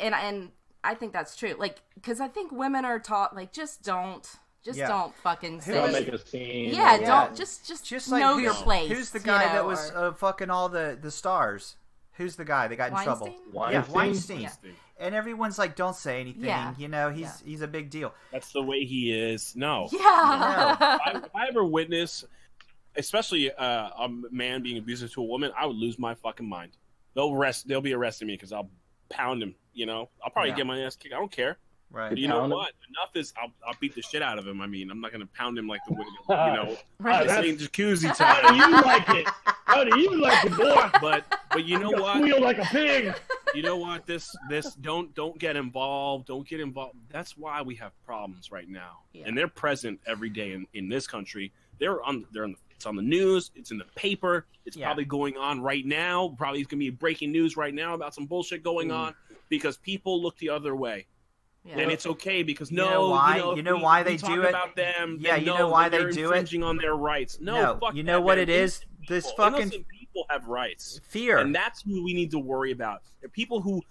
And I think that's true. Like, because I think women are taught, like, just don't fucking say Don't make a scene. Yeah, Yeah. don't just like, know who's- your place. Who's the guy you know, that was or- fucking all the stars? Who's the guy that got in trouble? Weinstein? Yeah, Weinstein. Yeah. And everyone's like, don't say anything. Yeah. You know, he's a big deal. That's the way he is. No. Yeah. If I ever witness, especially a man being abusive to a woman, I would lose my fucking mind. They'll be arresting me because I'll pound him. You know, I'll probably get my ass kicked. I don't care. Right. But you know Pound him? what? Enough is I'll beat the shit out of him. I mean, I'm not gonna pound him like the way, you know, Right. this ain't jacuzzi How do time. you like it? How do you like it, boy? But you know what? Squeal like a pig. You know what? This don't get involved. Don't get involved. That's why we have problems right now, and they're present every day in this country. It's on the news. It's in the paper. It's probably going on right now. Probably it's gonna be breaking news right now about some bullshit going on because people look the other way. Yeah. And it's okay because You know why? You know why they talk do it? about them. Yeah, then you know why that they they're do it? infringing on their rights. No, fuck you that, know what man. it is? This fucking Innocent people have rights. fear. And that's who we need to worry about. They're people who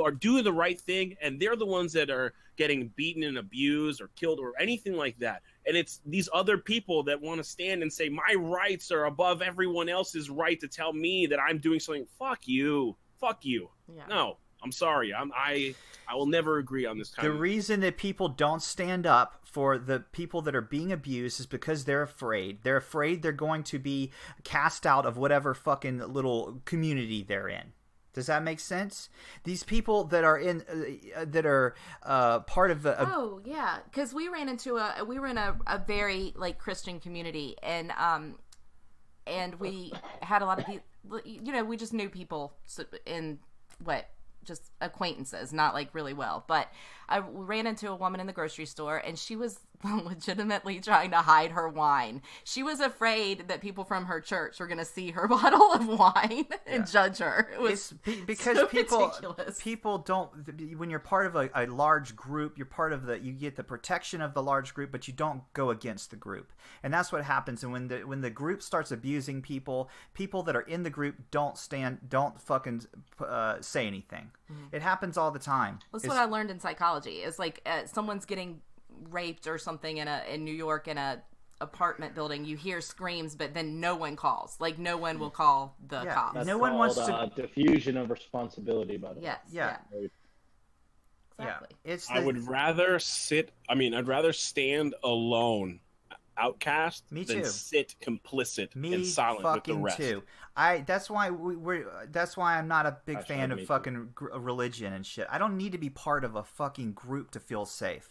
are doing the right thing, and they're the ones that are getting beaten and abused or killed or anything like that. And it's these other people that want to stand and say, my rights are above everyone else's right to tell me that I'm doing something. Fuck you. Fuck you. Yeah. No, I'm sorry. I will never agree on this kind The of... reason that people don't stand up for the people that are being abused is because they're afraid. They're afraid they're going to be cast out of whatever fucking little community they're in. Does that make sense? These people that are in part of the Oh yeah, because we were in a very like Christian community, and we had a lot of people. You know, we just knew people in just acquaintances, not like really well. But I ran into a woman in the grocery store, and she was legitimately trying to hide her wine. She was afraid that people from her church were going to see her bottle of wine and judge her. It was because so people ridiculous. don't, when you're part of a large group, you get the protection of the large group, but you don't go against the group. And that's what happens. And when the group starts abusing people that are in the group don't fucking say anything. Mm-hmm. It happens all the time. That's what I learned in psychology. It's like someone's getting raped or something in New York in a apartment building. You hear screams, but then no one calls. Like no one will call the cops. That's no one wants to diffusion of responsibility, by the way. Yes. Yeah. Exactly. It's I would rather I'd rather stand alone, outcast, than sit complicit and silent with the rest. Too. That's why that's why I'm not a big fan of fucking religion and shit. I don't need to be part of a fucking group to feel safe.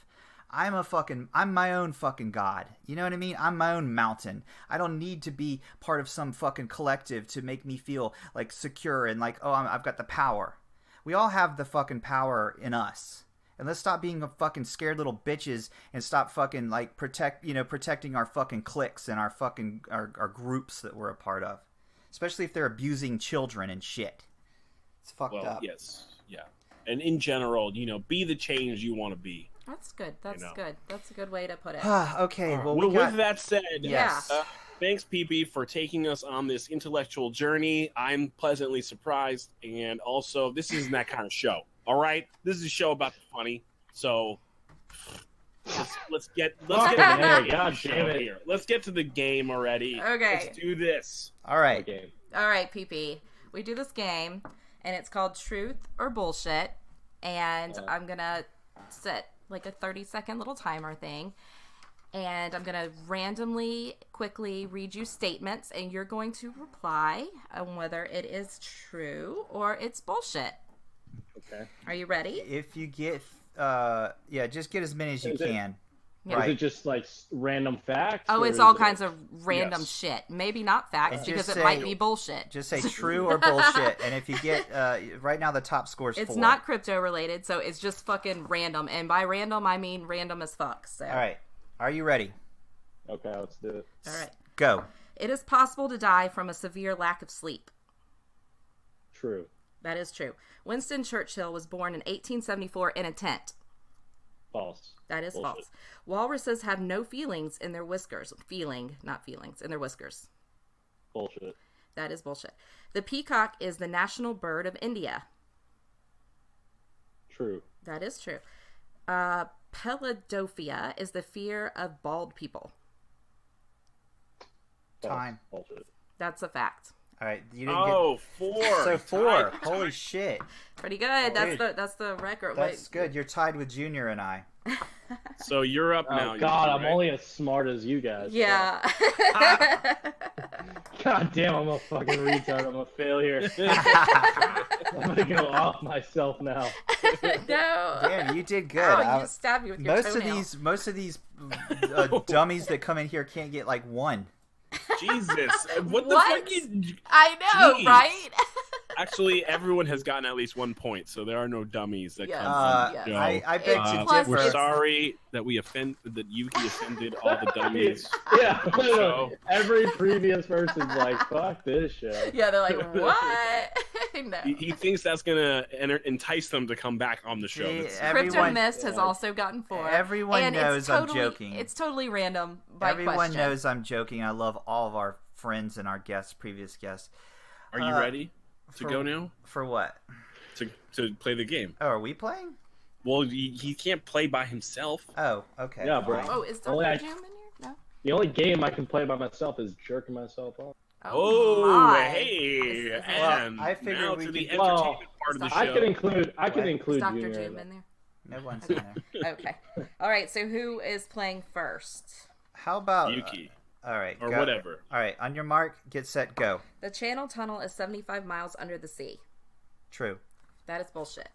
I'm my own fucking God. You know what I mean? I'm my own mountain. I don't need to be part of some fucking collective to make me feel like secure and like, oh, I've got the power. We all have the fucking power in us. And let's stop being a fucking scared little bitches and stop fucking like protecting our fucking cliques and our fucking our groups that we're a part of. Especially if they're abusing children and shit. It's fucked up. Yes. Yeah. And in general, be the change you want to be. That's good. That's good. That's a good way to put it. Okay. Well, with that said, yes. Thanks, PP, for taking us on this intellectual journey. I'm pleasantly surprised, and also, this isn't that kind of show. All right, this is a show about the funny. So let's get God damn it. here. Let's get to the game already. Okay. Let's do this. All right. Okay. All right, PP. We do this game, and it's called Truth or Bullshit. And I'm gonna set like a 30-second little timer thing. And I'm going to randomly, quickly read you statements, and you're going to reply on whether it is true or it's bullshit. Okay. Are you ready? If you get, just get as many as you can. Yeah. Is it just like random facts? Oh, or it's is all it- kinds of random Yes. shit. Maybe not facts And because just it might say- be bullshit. Just say true or bullshit, and if you get right now the top score is It's 4. not crypto related, so it's just fucking random. And by random, I mean random as fuck. So. All right, are you ready? Okay, let's do it. All right. Go. It is possible to die from a severe lack of sleep. True. That is true. Winston Churchill was born in 1874 in a tent. False. That is Bullshit. false. Walruses have no feelings in their whiskers. Feeling, not feelings, in their whiskers. Bullshit. That is bullshit. The peacock is the national bird of India. True. That is true. Peladophia is the fear of bald people. False. Time. Bullshit. That's a fact. All right, you didn't Oh, 4. get so 4. Tied. Holy shit, Pretty good. That's Dude. that's the record. that's good. You're tied with Junior and I. So you're up now. Oh God, Yuki, I'm right? only as smart as you guys. Yeah. God damn, I'm a fucking retard. I'm a failure. I'm gonna go off myself now. No. Damn, you did good. Oh, you stabbed me with your most toenail. of these dummies that come in here can't get like 1. Jesus. What the What? fuck is... I know, Jeez. right? Actually, everyone has gotten at least 1 point, so there are no dummies that Yes. come on the yes. show. I beg It's to plus differ. We're it's- sorry that that Yuki offended all the dummies. Yeah, So- every previous person's like, fuck this shit. Yeah, they're like, what? No. He thinks that's gonna entice them to come back on the show. See, That's- Crypto everyone- Mist has also gotten 4. Everyone and knows it's totally, I'm joking. It's totally random by Everyone question. knows I'm joking. I love all of our friends and our guests, previous guests. Are you ready to for- go now? For what? To play the game? Oh, are we playing? Well, he can't play by himself. Oh, okay. Yeah, bro. Oh, is Only Dr. I- Doom in here? No. The only game I can play by myself is jerking myself off. Oh, my. hey! Well, And I figured now we to the could- entertainment part of the show. I could include Is Dr. Junior. Doom in there? No one's in there. Okay. All right, so who is playing first? How about Yuki all right, or go. whatever. All right, on your mark, get set, go. The Channel Tunnel is 75 miles under the sea. True. That is bullshit.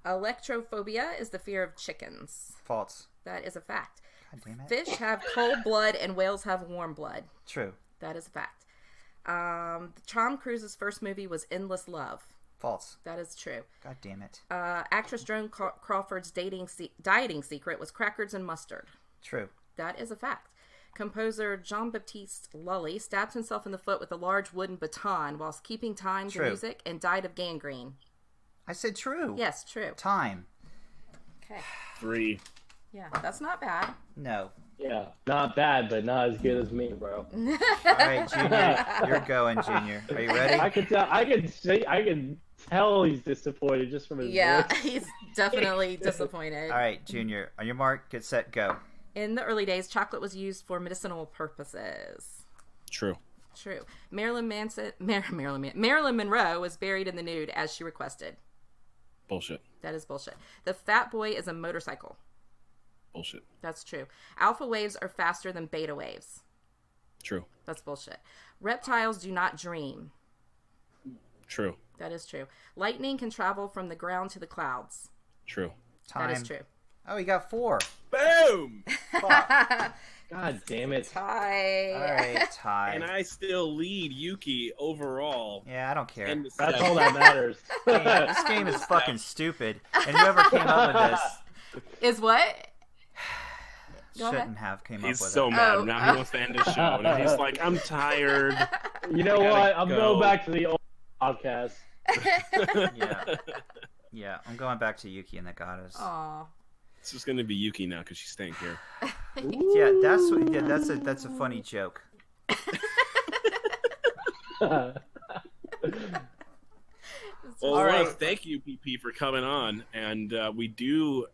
Electrophobia is the fear of chickens. False. That is a fact. God damn it. Fish have cold blood and whales have warm blood. True. That is a fact. Tom Cruise's first movie was Endless Love. False. That is true. God damn it. Actress Joan Crawford's dieting secret was crackers and mustard. True. That is a fact. Composer Jean-Baptiste Lully stabbed himself in the foot with a large wooden baton whilst keeping time to True. music and died of gangrene. I said true. Yes, true. Time. Okay. 3. Yeah, that's not bad. No. Yeah, not bad, but not as good as me, bro. All right, Junior, you're going, Junior. Are you ready? I could tell. I can tell he's disappointed just from his Yeah, voice. he's definitely disappointed. All right, Junior, on your mark, get set, go. In the early days, chocolate was used for medicinal purposes. True. True. Marilyn Monroe was buried in the nude as she requested. Bullshit. That is bullshit. The Fat Boy is a motorcycle. Bullshit. That's true. Alpha waves are faster than beta waves. True. That's bullshit. Reptiles do not dream. True. That is true. Lightning can travel from the ground to the clouds. True. Time. That is true. Oh, you got 4. Boom! Fuck. God damn it! Tie. All right, tie. And I still lead Yuki overall. Yeah, I don't care. And That's all that matters. This game is fucking stupid. And whoever came up with this Is what? Go ahead. shouldn't have came He's up with so it. mad. Oh. Now he wants to end the show. Now he's like, I'm tired. You know I gotta what? I'm go. going back to the old podcast. Yeah. Yeah, I'm going back to Yuki and the Goddess. Aw. It's just going to be Yuki now because she's staying here. Yeah, that's a funny joke. Well, All right. thank you, PP, for coming on. And we do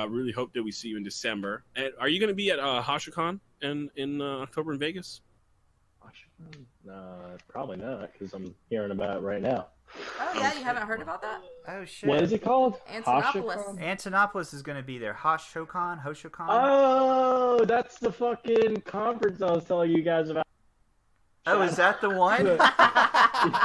really hope that we see you in December. And are you going to be at HashiCon in October in Vegas? No, probably not, because I'm hearing about it right now. Oh, yeah, you haven't heard about that? Oh shit. What is it called? Antonopolis. HashiCon? Antonopolis is going to be there. Hoshocon. Oh, that's the fucking conference I was telling you guys about. Oh, is that the one?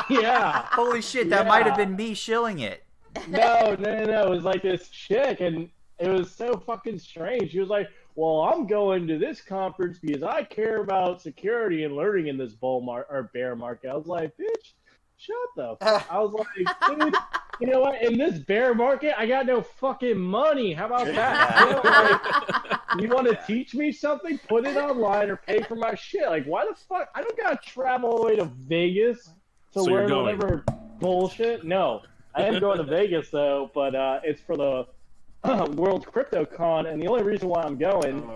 Yeah. Holy shit, that Yeah. might have been me shilling it. No. It was like this chick, and It was so fucking strange. He was like, well, I'm going to this conference because I care about security and learning in this bear market. I was like, bitch, shut the fuck. I was like, dude, you know what? In this bear market, I got no fucking money. How about that? You know, like, you want to teach me something? Put it online or pay for my shit. Like, why the fuck? I don't got to travel all the way to Vegas to learn whatever bullshit. No, I am going to Vegas, though, but it's for the World Crypto Con, and the only reason why I'm going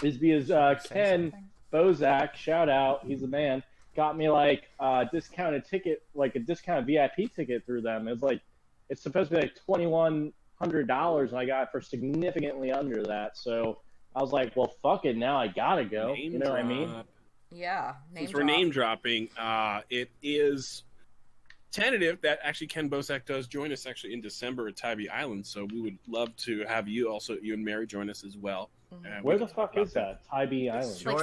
is because Ken Bozak, shout out, he's the man, got me like a discounted ticket, like a discounted VIP ticket through them. It's supposed to be like $2,100, and I got it for significantly under that. So I was like, well, fuck it, now I gotta go. You know what I mean? Yeah. Since we're name dropping, it is tentative that actually Ken Bozak does join us actually in December at Tybee Island, so we would love to have you and Mary join us as well. Where the fuck is that? Tybee Island. Like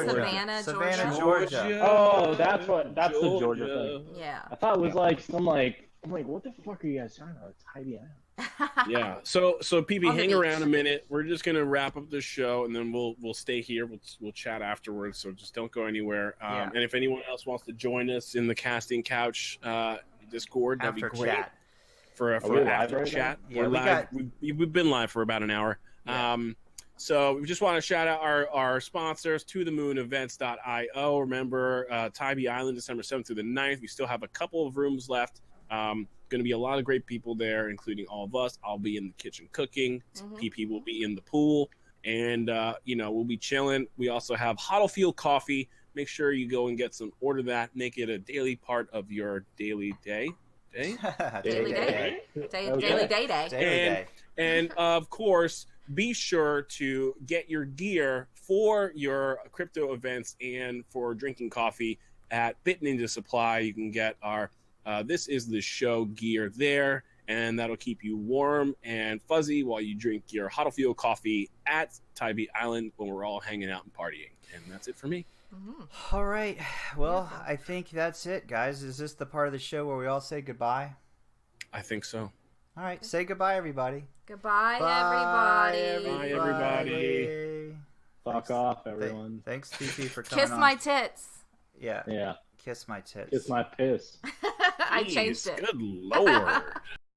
Savannah, Georgia. Oh, that's the Georgia thing. Yeah. I thought it was like some like, I'm like, what the fuck are you guys talking about? Tybee Island. Yeah. So PP, hang around a minute. We're just gonna wrap up the show, and then we'll stay here. We'll chat afterwards. So just don't go anywhere. And if anyone else wants to join us in the casting couch Discord, that'd be great. Chat. For after chat. Yeah, we've been live for about an hour. Yeah. So we just want to shout out our sponsors, tothemoonevents.io. Remember, Tybee Island, December 7th through the 9th. We still have a couple of rooms left. Going to be a lot of great people there, including all of us. I'll be in the kitchen cooking. PP will be in the pool. And, we'll be chilling. We also have Huddlefield Coffee. Make sure you go and order that. Make it a daily part of your daily day. Daily day. And of course, be sure to get your gear for your crypto events and for drinking coffee at Bit Ninja Supply. You can get our This Is the Show gear there, and that'll keep you warm and fuzzy while you drink your Huddlefield coffee at Tybee Island when we're all hanging out and partying. And that's it for me. All right. Well, I think that's it, guys. Is this the part of the show where we all say goodbye? I think so. All right. Say goodbye, everybody. Goodbye, everybody. Bye, everybody. Fuck off, everyone. Thanks, TP, for coming Kiss my tits. Yeah. Yeah. Kiss my tits. Kiss my piss. I changed it. Good Lord.